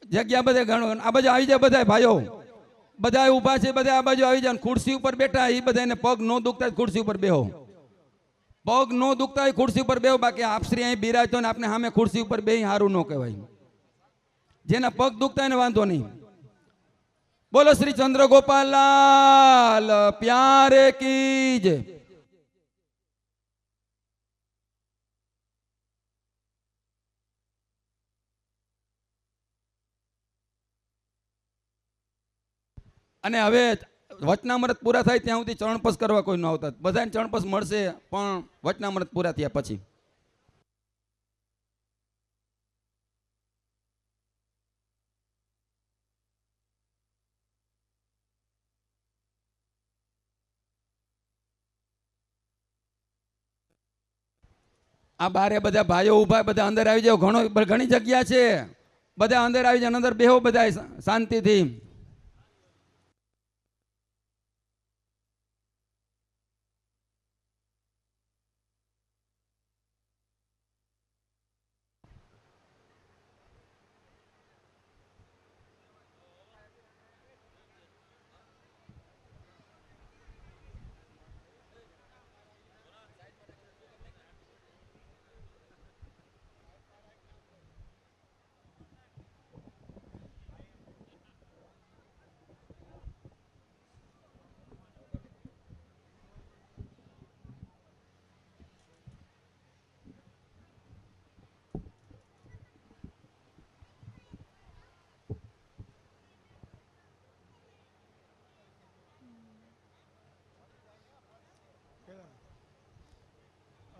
જગ્યા બધે ઘણું આ બાજુ આવી જાય બધા ભાઈઓ. બધા ઊભા છે બધા આ બાજુ આવી જાય. ખુરશી ઉપર બેઠા એ બધાને પગ નો દુખતા ખુરશી ઉપર બેહો. પગ નો દુખતા હોય ખુરશી ઉપર બેહો. બાકી આપશ્રી અહીં બિરાજતો ને આપણે સામે ખુરશી ઉપર બેહી સારું ન કહેવાય. જેના પગ દુખતા એને વાંધો નહીં. બોલો શ્રી ચંદ્રગોપાલ લાલ પ્યારે કી જય. અને હવે વચનામૃત પૂરા થાય ત્યાં સુધી ચરણપસ કરવા કોઈ ન આવતા. બધાને ચરણપસ મળશે પણ વચનામૃત પૂરા થયા પછી. આ બારે બધા ભાઈઓ ઊભા બધા અંદર આવી જાઓ. ઘણી જગ્યા છે. બધા અંદર આવી જાય. અંદર બેહો બધા શાંતિથી.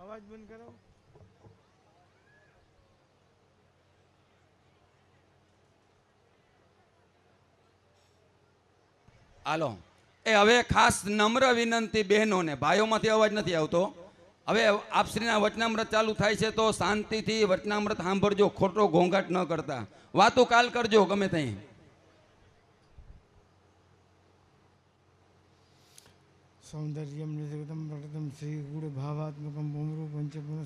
અવાજ બંધ કરો. હાલો એ હવે ખાસ નમ્ર વિનંતી બહેનોને, ભાઈઓમાંથી અવાજ નથી આવતો. હવે આપશ્રીના વચનામૃત ચાલુ થાય છે તો શાંતિથી વચનામૃત સાંભળજો, ખોટો ઘોંઘાટ ન કરતા. વાતો કાલ કરજો ગમે ત્યાં. સૌંદર્યમ નિજગતમ પ્રગતમ શ્રી ગૂઢ ભાવાત્મકમ ભૂમરૂ પંચપુનઃ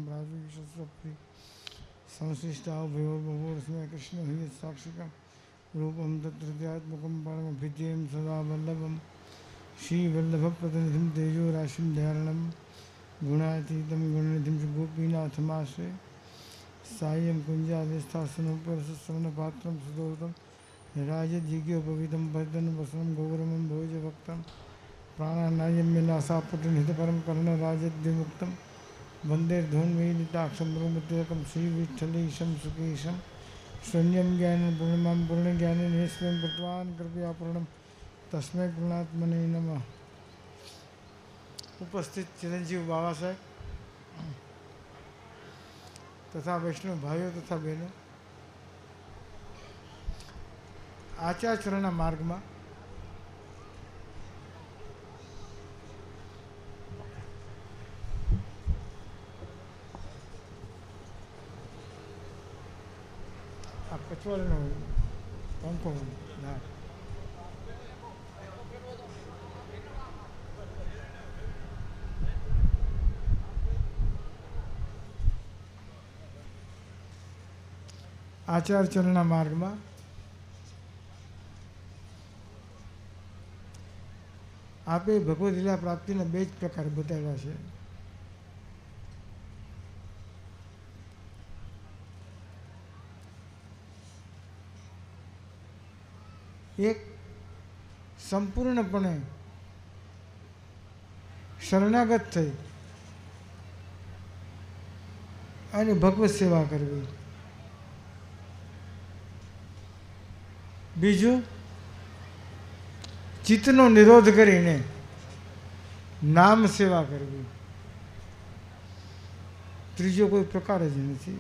પ્રાવિશસ્વપ્રી સંશિષ્ટાભયોર્ભવોર્સ્મય કૃષ્ણ હિ સાક્ષિકમ રૂપમ તત્રત્યાત્મકમ પરમભિજ્યમ સદા વલ્લભમ શ્રી વલ્લભ પ્રતિનિધિમ તેજો રાશિમ ધારણમ ગુણાતીતમ ગુણનિધિમ ગોપીનાથમાશ્રય સાયં કુંજાદેસ્થાસનોપર શ્રવણપાત્રમ સુદોતમ રાજજિજ્ઞોપવિતમ ભજન વસનમ ગૌરમમ ભોજભક્તમ प्राणानायम में नासापुटनिहित परम कर्ण राजद्विमुक्तम वंदे ध्वन्मीलिताक्षम रोमतिलकम श्री विठ्ठलेशम सुकेशम शून्यम ज्ञान पूर्णिमां पूर्ण ज्ञान निष्प्रम कृतवान कृपया पूर्णम तस्मै पूर्णात्मने नमः. उपस्थित चिरंजीव बाबा साहेब तथा वैष्णव भाइयों तथा बहनों, आचार्यचरणના માર્ગમાં આ કચવાળનો પંખો ના આચાર્યચરણના માર્ગમાં આપે ભગવદ લીલા પ્રાપ્તિના બે જ પ્રકાર બતાવ્યા છે. એક સંપૂર્ણપણે શરણાગત થઈ અને ભગવત સેવા કરવી. બીજું, ચિત્તનો નિરોધ કરીને નામ સેવા કરવી. ત્રીજો કોઈ પ્રકાર જ નથી.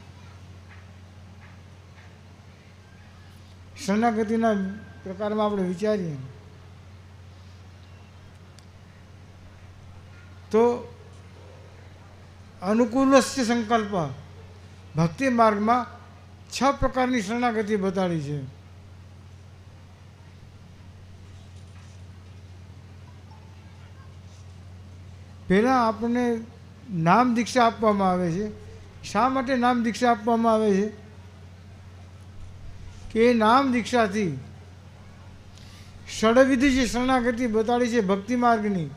શરણાગતિના પ્રકારમાં આપણે વિચારીએ તો અનુકૂલસ્ય સંકલ્પ ભક્તિ માર્ગમાં 6 પ્રકારની શરણાગતિ બતાડી છે. પહેલાં આપણને નામ દીક્ષા આપવામાં આવે છે. શા માટે નામ દીક્ષા આપવામાં આવે છે? કે એ નામ દીક્ષાથી ષડવિધિ જે શરણાગતિ બતાડી છે ભક્તિ માર્ગની,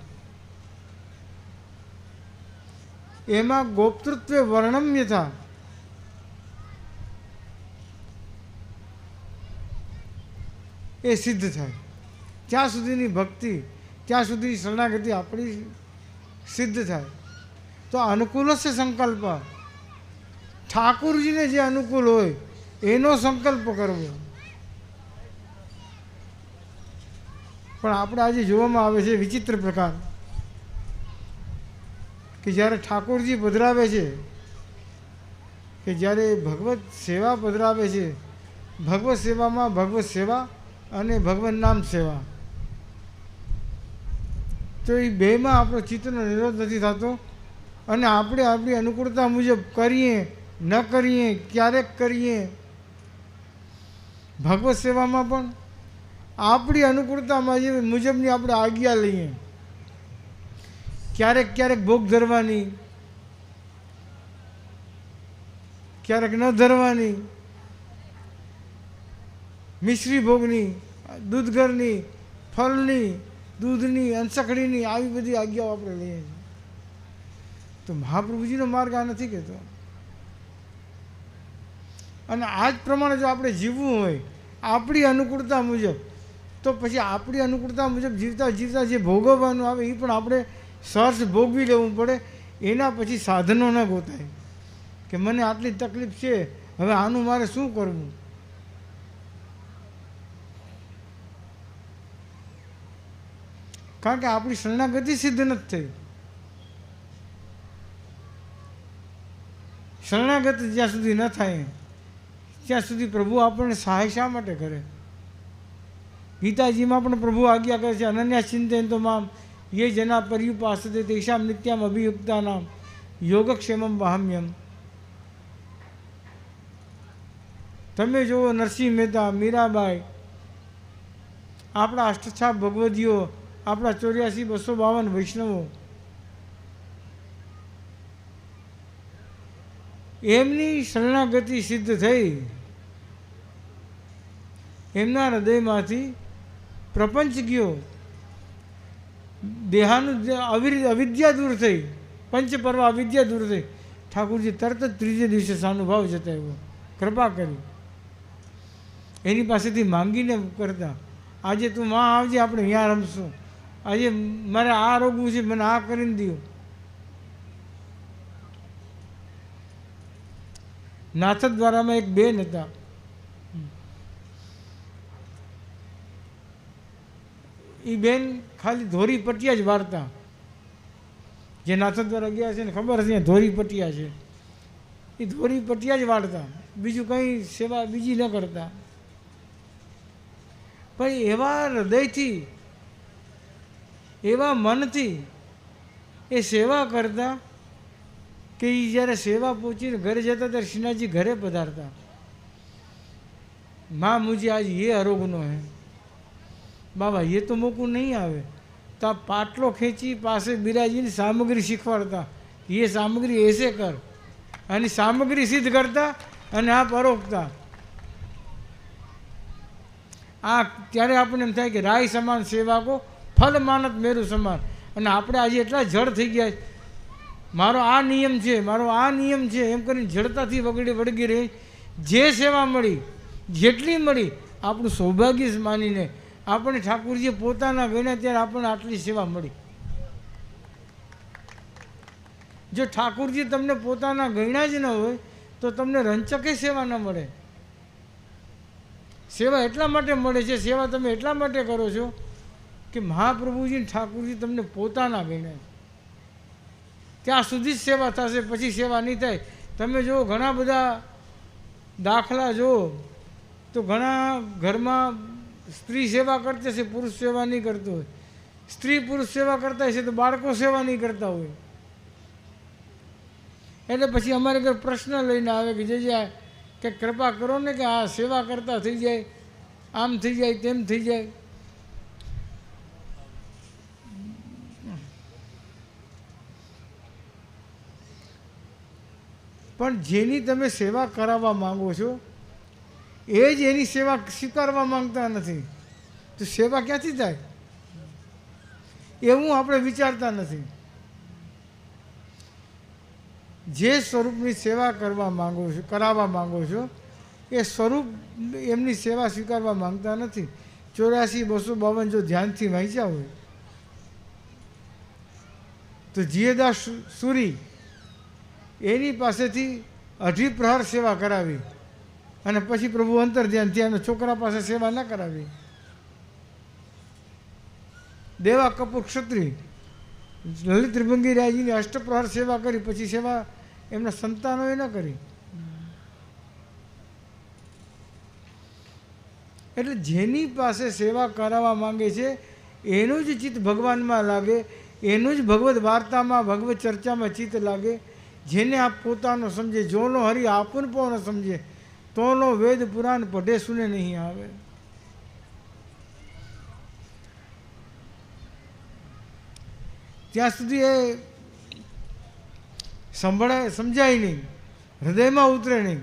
એમાં ગોપ્તૃત્વે વર્ણમ યથા એ સિદ્ધ થાય. ત્યાં સુધીની ભક્તિ, ત્યાં સુધી શરણાગતિ આપણી સિદ્ધ થાય. તો અનુકૂલસ્ય સંકલ્પ, ઠાકુરજીને જે અનુકૂળ હોય એનો સંકલ્પ કરવો. પણ આપણે આજે જોવામાં આવે છે વિચિત્ર પ્રકાર કે જ્યારે ઠાકોરજી પધરાવે છે, કે જ્યારે ભગવત સેવા પધરાવે છે, ભગવત સેવામાં ભગવત સેવા અને ભગવત નામ સેવા, તો એ બેમાં આપણો ચિત્તનો નિરોધ નથી થતો અને આપણે આપણી અનુકૂળતા મુજબ કરીએ ન કરીએ, ક્યારેક કરીએ. ભગવત સેવામાં પણ આપણી અનુકૂળતા મુજબની આપણે આજ્ઞા લઈએ. ક્યારેક ક્યારેક ભોગ ધરવાની, ક્યારેક ન ધરવાની, મિશ્રી ભોગની, દૂધઘરની, ફળની, દૂધની, અંશખડીની, આવી બધી આજ્ઞાઓ આપણે લઈએ છીએ. તો મહાપ્રભુજીનો માર્ગ આ નથી કહેતો. અને આ જ પ્રમાણે જો આપણે જીવવું હોય આપણી અનુકૂળતા મુજબ, તો પછી આપણી અનુકૂળતા મુજબ જીવતા જીવતા જે ભોગવવાનું આવે એ પણ આપણે સહર્ષ ભોગવી લેવું પડે. એના પછી સાધનો ન ગોતાય કે મને આટલી તકલીફ છે, હવે આનું મારે શું કરવું. કારણ કે આપણી શરણાગતિ સિદ્ધ નથી થઈ. શરણાગતિ જ્યાં સુધી ન થાય ત્યાં સુધી પ્રભુ આપણને સહાય શા માટે કરે? ગીતાજીમાં પણ પ્રભુ આજ્ઞા કરે છે, અનન્યા ચિંતન તો મામ યે જના પર્યુપાસતે તેષામ નિત્યામ અભિયુક્તાનામ યોગક્ષેમમ વહામ્યમ. તમે જુઓ નરસિંહ મહેતા, મીરાબાઈ, આપણા અષ્ટછાપ ભગવદીઓ, આપણા 84-252 વૈષ્ણવો, એમની શરણાગતિ સિદ્ધ થઈ, એમના હૃદયમાંથી પ્રપંચ ગયો, દેહાનું અવિદ્યા દૂર થઈ, પંચપર્વ અવિદ્યા દૂર થઈ. ઠાકુરજી તરત જ ત્રીજે દિવસે સાનુભાવ જતાવ્યો, કૃપા કરી. એની પાસેથી માંગીને કરતા, આજે તું માં આવજે, આપણે અહીંયા રમશું, આજે મારે આ રોગવું છે, મને આ કરીને દો. નાથ દ્વારામાં એક બેન હતા, એ બેન ખાલી ધોરી પટિયા જ વાળતા. જે નાથ દ્વારા ગયા છે ને ખબર હશે ધોરી પટિયા છે, એ ધોરી પટિયા જ વાળતા, બીજું કંઈ સેવા બીજી ન કરતા. પણ એવા હૃદયથી, એવા મનથી એ સેવા કરતા કે એ જ્યારે સેવા પહોંચીને ઘરે જતા ત્યારે શ્રીનાથજી ઘરે પધારતા. માં મુझे આજ ये અરોગનો હે બાબા, ये તો મોકું નહીં આવે. તો આ પાટલો ખેંચી પાસે બિરાજીને સામગ્રી શીખવાડતા, એ સામગ્રી એસે કર, અને સામગ્રી સિદ્ધ કરતા અને આ પરોગતા. આ ત્યારે આપણને એમ થાય કે રાય સમાન સેવા કો ફલ માનત મેરું સમાન. અને આપણે આજે એટલા જડ થઈ ગયા, મારો આ નિયમ છે, મારો આ નિયમ છે એમ કરીને જડતાથી વળગી રહી. જે સેવા મળી, જેટલી મળી, આપણું સૌભાગ્ય માનીને આપણે ઠાકુરજી પોતાના ગણ્યા ત્યારે આપણને આટલી સેવા મળી. જો ઠાકુરજી તમને પોતાના ગણ્યા જ ન હોય તો તમને રંચકે સેવા ન મળે. સેવા એટલા માટે મળે છે, સેવા તમે એટલા માટે કરો છો કે મહાપ્રભુજી ઠાકુરજી તમને પોતાના ગણ્યા, ત્યાં સુધી જ સેવા થશે, પછી સેવા નહીં થાય. તમે જો ઘણા બધા દાખલા જુઓ તો ઘણા ઘરમાં સ્ત્રી સેવા કરતી હશે, પુરુષ સેવા નહીં કરતો હોય. સ્ત્રી પુરુષ સેવા કરતા હશે તો બાળકો સેવા નહીં કરતા હોય. એટલે પછી અમારે ઘર પ્રશ્ન લઈને આવે કે જે કે કૃપા કરો ને કે આ સેવા કરતા થઈ જાય, આમ થઈ જાય, તેમ થઈ જાય. પણ જેની તમે સેવા કરાવવા માંગો છો એ જ એની સેવા સ્વીકારવા માંગતા નથી, તો સેવા ક્યાંથી થાય એવું આપણે વિચારતા નથી. જે સ્વરૂપની સેવા કરવા માંગો છો, કરાવવા માંગો છો, એ સ્વરૂપ એમની સેવા સ્વીકારવા માંગતા નથી. 84-252 જો ધ્યાનથી વાંચ્યા હોય તો જીયદાસ સુરી એની પાસેથી 2.5 પ્રહર સેવા કરાવી અને પછી પ્રભુ અંતર ધ્યાન થયા, છોકરા પાસે સેવા ન કરાવી. દેવા કપૂર ક્ષત્રિય લલિત ત્રિભંગી રાયજીની 8 પ્રહર સેવા કરી, પછી સેવા એમના સંતાનોએ ન કરી. એટલે જેની પાસે સેવા કરાવવા માંગે છે એનું જ ચિત્ત ભગવાનમાં લાગે, એનું જ ભગવદ્ વાર્તામાં, ભગવદ્ ચર્ચામાં ચિત્ત લાગે. જેને આપ પોતાનો સમજે, જોનો હરિ આપન પોનો સમજે, તોનો વેદ પુરાણ પઢે સુને નહીં આવે. ત્યાં સુધી એ સમજાય નહીં, હૃદયમાં ઉતરે નહીં.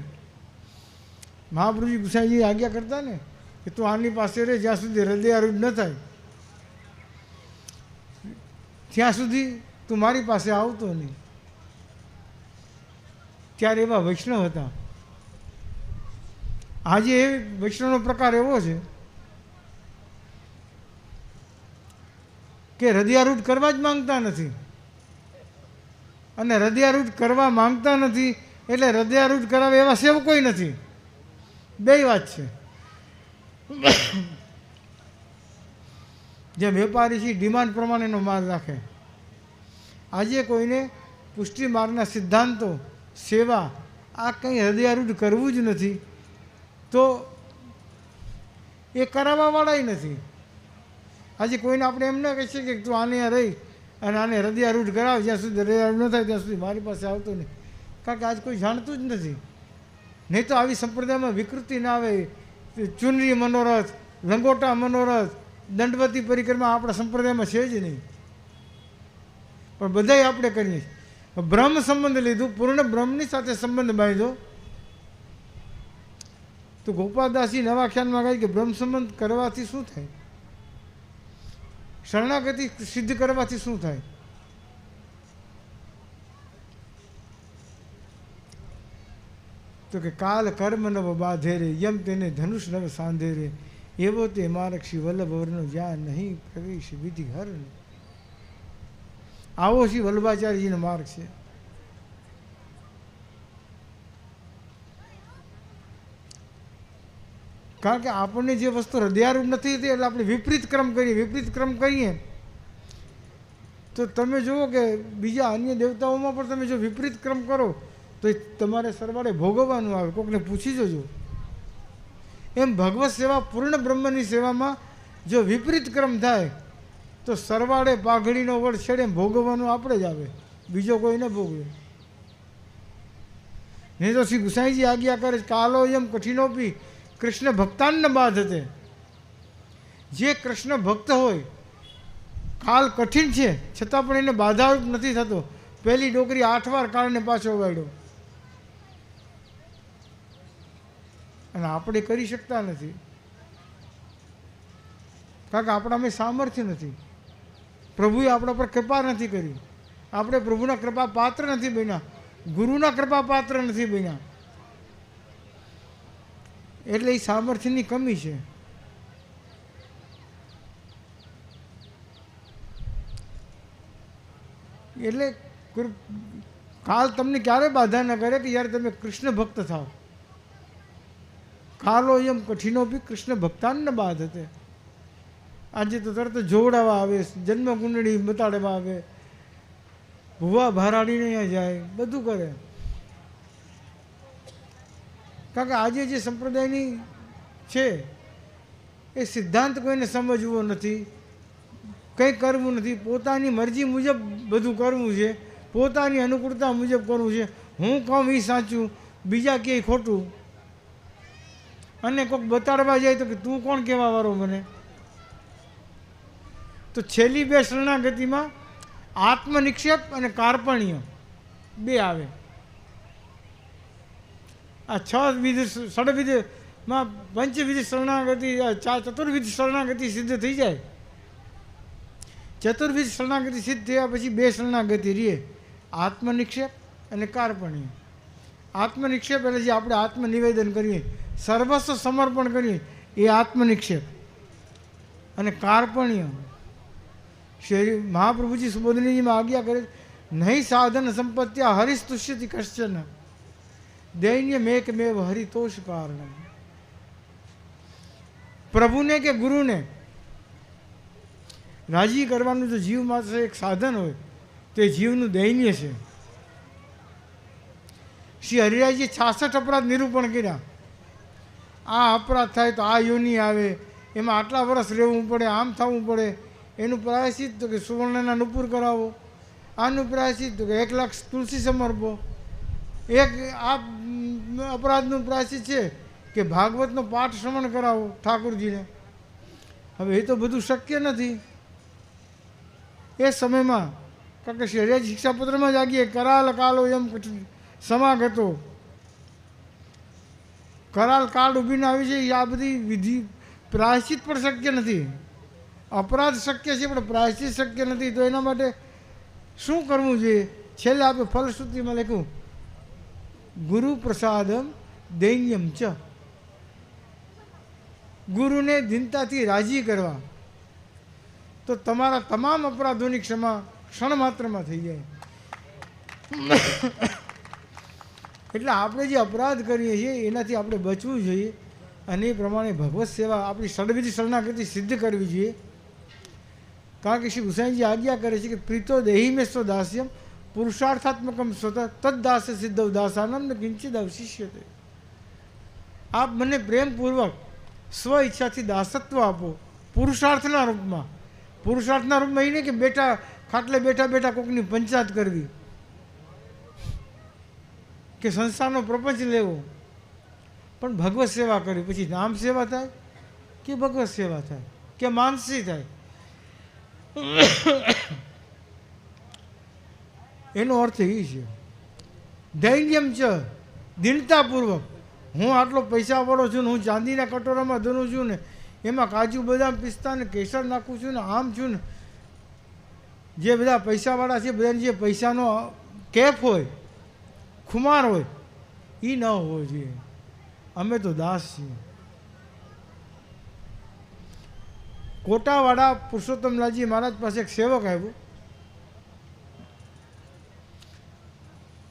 મહાપ્રભુજી ગુસાઈજી આજ્ઞા કરતા ને કે તું આની પાસે રહે, જ્યાં સુધી હૃદયારૂઢ ન થાય ત્યાં સુધી તું મારી પાસે આવતો નહીં. ત્યારે એવા વૈષ્ણવ હતા. આજે એ વૈષ્ણવનો પ્રકાર એવો છે કે હૃદયારૂઢ કરવા જ માંગતા નથી, અને હૃદયારૂઢ કરવા માંગતા નથી એટલે હૃદયારૂઢ કરાવે એવા સેવકોય નથી. બે વાત છે. જેમ વેપારી છે ડિમાન્ડ પ્રમાણેનો માલ રાખે, આજે કોઈને પુષ્ટિ માર્ગના સિદ્ધાંતો, સેવા આ કંઈ હૃદયારૂઢ કરવું જ નથી, તો એ કરાવવાવાળાય નથી. આજે કોઈને આપણે એમ ના કહીએ કે તું આને રહી અને આને હૃદયારૂઢ કરાવ, જ્યાં સુધી હૃદયારૂઢ ન થાય ત્યાં સુધી મારી પાસે આવતો નહીં. કારણ કે આજ કોઈ જાણતું જ નથી. નહીં તો આવી સંપ્રદાયમાં વિકૃતિ ના આવે. ચુનરી મનોરથ, લંગોટા મનોરથ, દંડવતી પરિક્રમા આપણા સંપ્રદાયમાં છે જ નહીં, પણ બધાય આપણે કરીએ છીએ. બ્રહ્મ સંબંધ લીધું, પૂર્ણ બ્રહ્મની સાથે સંબંધ બાંધ્યો. તો ગોપાલદાસજી નવા ખ્યાલમાં કહે કે બ્રહ્મ સંબંધ કરવાથી શું થાય, શરણાગતિ સિદ્ધ કરવાથી શું થાય. તો કે કાલ કર્મ નવ બાધે રે, યમ તેને ધનુષ નવ સાંધે રે, એવો તે માર્ગ શ્રી વલ્લભ વરનો જ્યાં નહીં પ્રવેશ વિધિ હર. આવો શ્રી વલ્લભાચાર્યજીનો માર્ગ છે. કારણ કે આપણને જે વસ્તુ હૃદયારૂઢ નથી થતી એટલે આપણે વિપરીત ક્રમ કરીએ. વિપરીત ક્રમ કરીએ તો તમે જુઓ કે બીજા અન્ય દેવતાઓમાં પણ તમે જો વિપરીત ક્રમ કરો તો એ તમારે સરવાળે ભોગવવાનું આવે. કોકને પૂછી જોજો. એમ ભગવત સેવા, પૂર્ણ બ્રહ્મની સેવામાં જો વિપરીત ક્રમ થાય તો સરવાળે પાઘડીનો વડ છેડે ભોગવવાનું આપણે જ આવે, બીજો કોઈ ન ભોગવે. નહીં તો શ્રી ગુસાઈજી આજ્ઞા કરે કાલો એમ કઠિનોપી કૃષ્ણ ભક્તાન બાધ હતે. જે કૃષ્ણ ભક્ત હોય, કાલ કઠિન છે છતાં પણ એને બાધા નથી થતો. પહેલી ડોકરી 8 વાર કાળને પાછો વાળ્યો, અને આપણે કરી શકતા નથી. કારણ કે આપણામાં સામર્થ્ય નથી. પ્રભુએ આપણા પર કૃપા નથી કરી. આપણે પ્રભુના કૃપા પાત્ર નથી બન્યા, ગુરુના કૃપા પાત્ર નથી બન્યા. એટલે એ સામર્થ્યની કમી છે. એટલે કાલ તમને ક્યારે બાધા ન કરે કે યાર તમે કૃષ્ણ ભક્ત થાવ. કાલો એમ કઠિનોપી કૃષ્ણ ભક્તાન બાધ હતે. આજે તો તરત જોવડાવવા આવે, જન્મ કુંડળી બતાડવા આવે, ભૂવા ભારાડીને અહીંયા જાય, બધું કરે. કારણ કે આજે જે સંપ્રદાયની છે એ સિદ્ધાંત કોઈને સમજવો નથી, કંઈ કરવું નથી. પોતાની મરજી મુજબ બધું કરવું છે, પોતાની અનુકૂળતા મુજબ કરવું છે. હું કહું એ સાચું, બીજા ક્યાંય ખોટું. અને કોઈક બતાડવા જાય તો કે તું કોણ કહેવા વાળો મને. તો છેલ્લી 2 શરણાગતિમાં આત્મનિક્ષેપ અને કાર્પણ્ય 2 આવે. આ 6 વિધ ષડવિધમાં પંચવિધ શરણાગતિ, ચતુર્વિધ શરણાગતિ સિદ્ધ થઈ જાય. ચતુર્વિધ શરણાગતિ સિદ્ધ થયા પછી 2 શરણાગતિ રહે, આત્મનિક્ષેપ અને કાર્પણ્ય. આત્મનિક્ષેપ એટલે જે આપણે આત્મનિવેદન કરીએ, સર્વસ્વ સમર્પણ કરીએ, એ આત્મનિક્ષેપ. અને કાર્પણ્ય શ્રી મહાપ્રભુજી સુબોધનીજીમાં આજ્ઞા કરે, નહીં સાધન સંપત્ત્યા હરિસ્તુષ્યતિ કશ્ચન દૈન્ય મેકમેવ હરિતોષ કારણ. પ્રભુને કે ગુરુને રાજી કરવાનું જો જીવ માત્ર એક સાધન હોય તો એ જીવનું દૈન્ય છે. શ્રી હરિરાયજી 66 અપરાધ નિરૂપણ કર્યા. આ અપરાધ થાય તો આ યોનિ આવે, એમાં આટલા વર્ષ રહેવું પડે, આમ થવું પડે. એનું પ્રાયશ્ચિત તો કે સુવર્ણના નુપુર કરાવો, આનું પ્રાયશ્ચિત તો કે 1 લાખ તુલસી સમર્પો. એક આ અપરાધનું પ્રાયશ્ચિત છે કે ભાગવતનો પાઠ શ્રવણ કરાવો ઠાકોરજીને. હવે એ તો બધું શક્ય નથી એ સમયમાં. કારણ કે શહેરિયા શિક્ષાપત્રમાં જ આગીએ કરાલ કાલો એમ સમાગતો. કરાલ કાળ ઊભીને આવી છે. આ બધી વિધિ પ્રાયશ્ચિત પણ શક્ય નથી. અપરાધ શક્ય છે પણ પ્રાયશ્ચિત શક્ય નથી. તો એના માટે શું કરવું જોઈએ? છેલ્લે આપણે ફલશ્રુતિમાં લખ્યું, ગુરુ પ્રસાદમ દૈન્યમ ચ. ગુરુને દિનતાથી રાજી કરવા તો તમારા તમામ અપરાધોની ક્ષમા ક્ષણ માત્રમાં થઈ જાય. એટલે આપણે જે અપરાધ કરીએ છીએ એનાથી આપણે બચવું જોઈએ, અને એ પ્રમાણે ભગવત સેવા આપણી ષડવિધ શરણાગતિ સિદ્ધ કરવી જોઈએ. કારણ કે શ્રી ગુસાઈજી આજ્ઞા કરે છે કે પ્રીતો દેહી મેં સ્વ દાસ્યમ પુરુષાર્થાત્મકમ સ્વતઃ તદ્દાસ્ય સિદ્ધવ દાસાનમ ને કિંચિદ અવશિષ્યતે. આપ મને પ્રેમપૂર્વક સ્વ ઈચ્છાથી દાસત્વ આપો પુરુષાર્થના રૂપમાં. પુરુષાર્થના રૂપમાં એ નહીં કે બેઠા ખાટલે બેઠા બેઠા કોકની પંચાયત કરવી કે સંસારનો પ્રપંચ લેવો, પણ ભગવત સેવા કરવી. પછી નામ સેવા થાય કે ભગવત સેવા થાય કે માનસી થાય, એનો અર્થ એ છે ધૈર્યમ છે દીનતાપૂર્વક. હું આટલો પૈસાવાળો છું ને હું ચાંદીના કટોરામાં ધરું છું ને એમાં કાજુ બદામ પિસ્તા ને કેસર નાખું છું ને આમ છું ને. જે બધા પૈસાવાળા છે બધાને જે પૈસાનો કેફ હોય ખુમાર હોય એ ન હોવો જોઈએ. અમે તો દાસ છીએ. કોટાવાળા પુરુષોત્તમલાલજી મહારાજ પાસે એક સેવક આવ્યો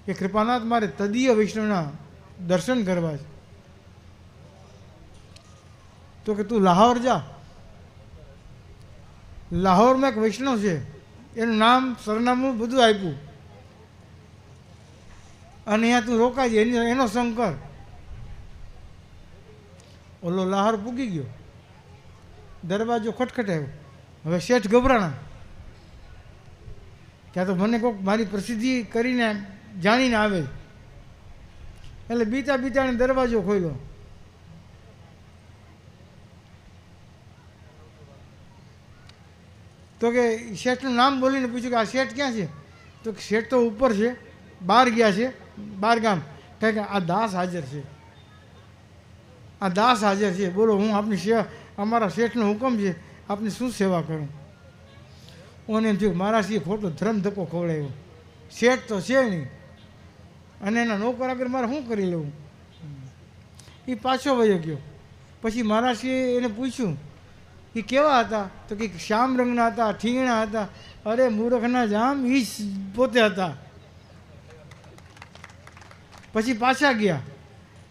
કે કૃપાનાથ મારે તદીય વૈષ્ણવના દર્શન કરવા છે. તો કે તું લાહોર જા. લાહોરમાં એક વૈષ્ણવ છે, એનું નામ સરનામું બધું આપ્યું, અને અહીંયા તું રોકાજે, એનો શંકર. ઓલો લાહોર પૂગી ગયો, દરવાજો ખટખટાયો. હવે શેઠ ગભરાણા ક્યાં તો મને કોઈક મારી પ્રસિદ્ધિ કરીને જાણીને આવે, એટલે બીતા બીતાને દરવાજો ખોલ્યો. તો કે શેઠનું નામ બોલીને પૂછ્યું કે આ શેઠ ક્યાં છે? તો શેઠ તો ઉપર છે, બહાર ગયા છે, બહાર ગામ. કહે કે આ દાસ હાજર છે, આ દાસ હાજર છે, બોલો હું આપની સેવા, અમારા શેઠનો હુકમ છે, આપની શું સેવા કરું? ઓને એમ થયું મારા સિંહ ખોટો ધર્મ ધક્કો ખવડાવ્યો, શેઠ તો છે નહીં અને એના નોકર આગળ મારે શું કરી લેવું? એ પાછો વયો ગયો. પછી મહારાજે એને પૂછ્યું એ કેવા હતા? તો કે શ્યામ રંગના હતા, ઠીંગણા હતા. અરે મૂર્ખના જામ, એ જ પોતે હતા. પછી પાછા ગયા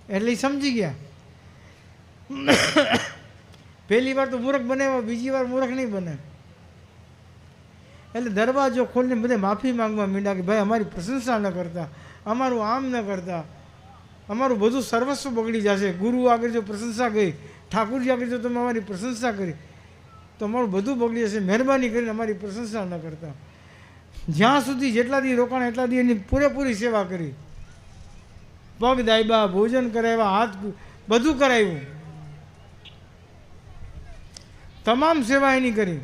એટલે એ સમજી ગયા પહેલી વાર તો મૂર્ખ બને, બીજી વાર મૂર્ખ નહીં બને. એટલે દરવાજો ખોલીને બધે માફી માંગવા માંડ્યા કે ભાઈ અમારી પ્રશંસા ન કરતા, અમારું આમ ન કરતા, અમારું બધું સર્વસ્વ બગડી જશે. ગુરુ આગળ જો પ્રશંસા ગઈ, ઠાકુરજી આગળ જો તમે અમારી પ્રશંસા કરી તો અમારું બધું બગડી જશે. મહેરબાની કરીને અમારી પ્રશંસા ન કરતા. જ્યાં સુધી જેટલા દી રોકાણ એટલા દી એની પૂરેપૂરી સેવા કરી, પગ દાયબા, ભોજન કરાવ્યા, હાથ બધું કરાવ્યું, તમામ સેવા એની કરી.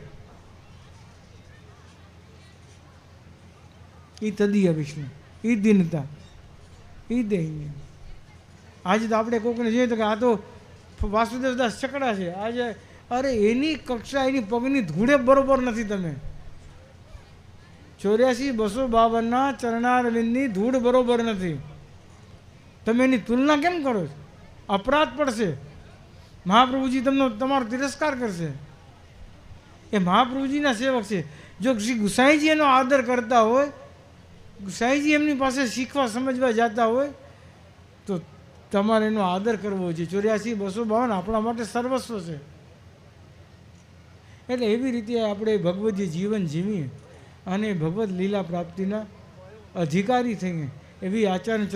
એ તદીય વિષ્ણુ, એ દીનતા, એ દૈન્ય. આજે તો આપણે કોકને જોઈએ તો કે આ તો વાસુદેવદાસ ચકડા છે આજે. અરે એની કક્ષા, એની પગની ધૂળે બરોબર નથી. તમે 84,252 ચરણારવિંદની ધૂળ બરોબર નથી. તમે એની તુલના કેમ કરો છો? અપરાધ પડશે. મહાપ્રભુજી તમારો તિરસ્કાર કરશે. એ મહાપ્રભુજીના સેવક છે. જો શ્રી ગુસાઈજી એનો આદર કરતા હોય, ગુસાઈજી એમની પાસે શીખવા સમજવા જતા હોય તો તમારે એનો આદર કરવો જોઈએ. 84,252 આપણા માટે સર્વસ્વ છે. એટલે એવી રીતે આપણે ભગવદજી જીવન જીવીએ અને ભગવદ લીલા પ્રાપ્તિના અધિકારી થઈએ એવી આચાર્ય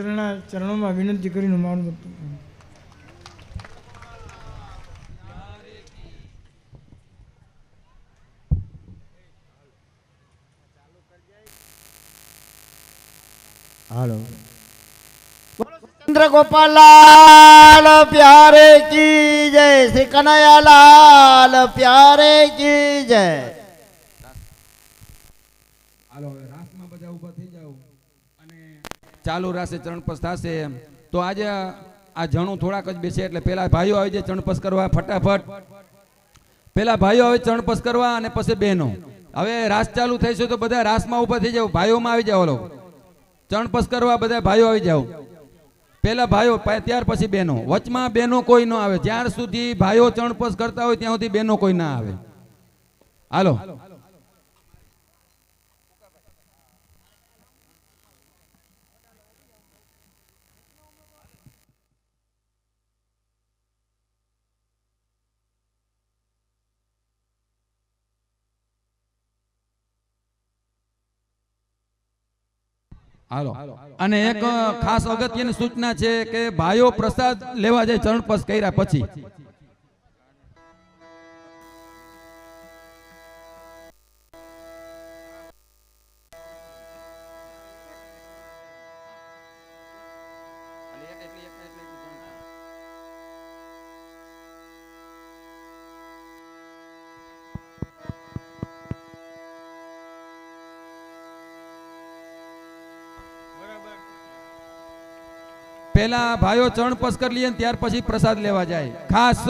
ચરણોમાં વિનંતી કરીને મારું હાલો. ચંદ્ર ગોપાલાલ પ્યારે કી જય, શ્રી કનૈયાલાલ પ્યારે કી જય. હાલો હવે રાસમાં બધા ઊભા થઈ જાવ અને ચાલુ રાસે ચરણપસ થશે. તો આજે આ જણું થોડાક જ બેસે એટલે પેલા ભાઈઓ આવી જાય ચરણપસ કરવા ફટાફટ. પેલા ભાઈઓ આવે ચરણપસ કરવા અને પછી બહેનો. હવે રાસ ચાલુ થઈ છે તો બધા રાસમાં ઊભા થઈ જાવ, ભાઈઓમાં આવી જાવ. હલો ચરણપસ કરવા બધા ભાઈઓ આવી જાવ. પેલા ભાઈઓ ત્યાર પછી બહેનો. વચમાં બહેનો કોઈ ન આવે. જ્યાર સુધી ભાઈઓ ચરણપસ કરતા હોય ત્યાં સુધી બહેનો કોઈ ના આવે. હાલો હાલો. અને એક ખાસ અગત્યની સૂચના છે કે ભાઈઓ પ્રસાદ લેવા જાય ચરણપસ કર્યા પછી. પહેલા ભાઈઓ ચરણ પસ્કર લઈએ ને ત્યાર પછી પ્રસાદ લેવા જાય. ખાસ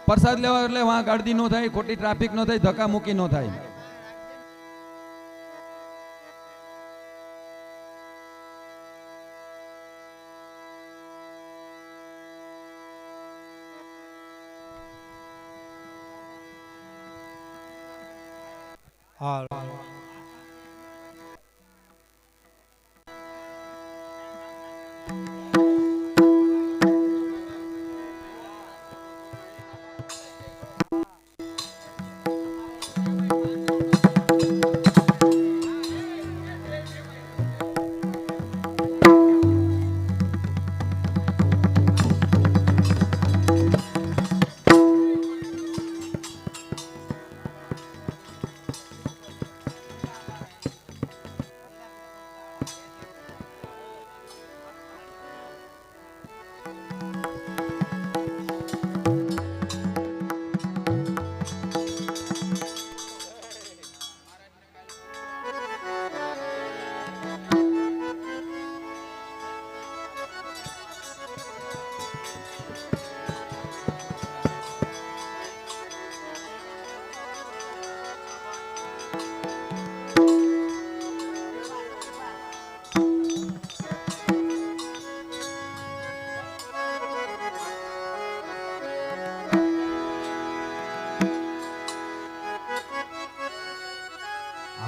પ્રસાદ લેવા એટલે વાં ગાડી ન થાય, ખોટી ટ્રાફિક ન થાય, ધક્કા મૂકી ન થાય. હાલ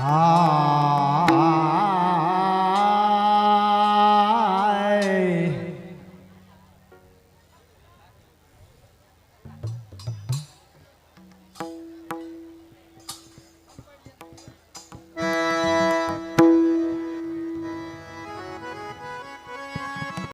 હા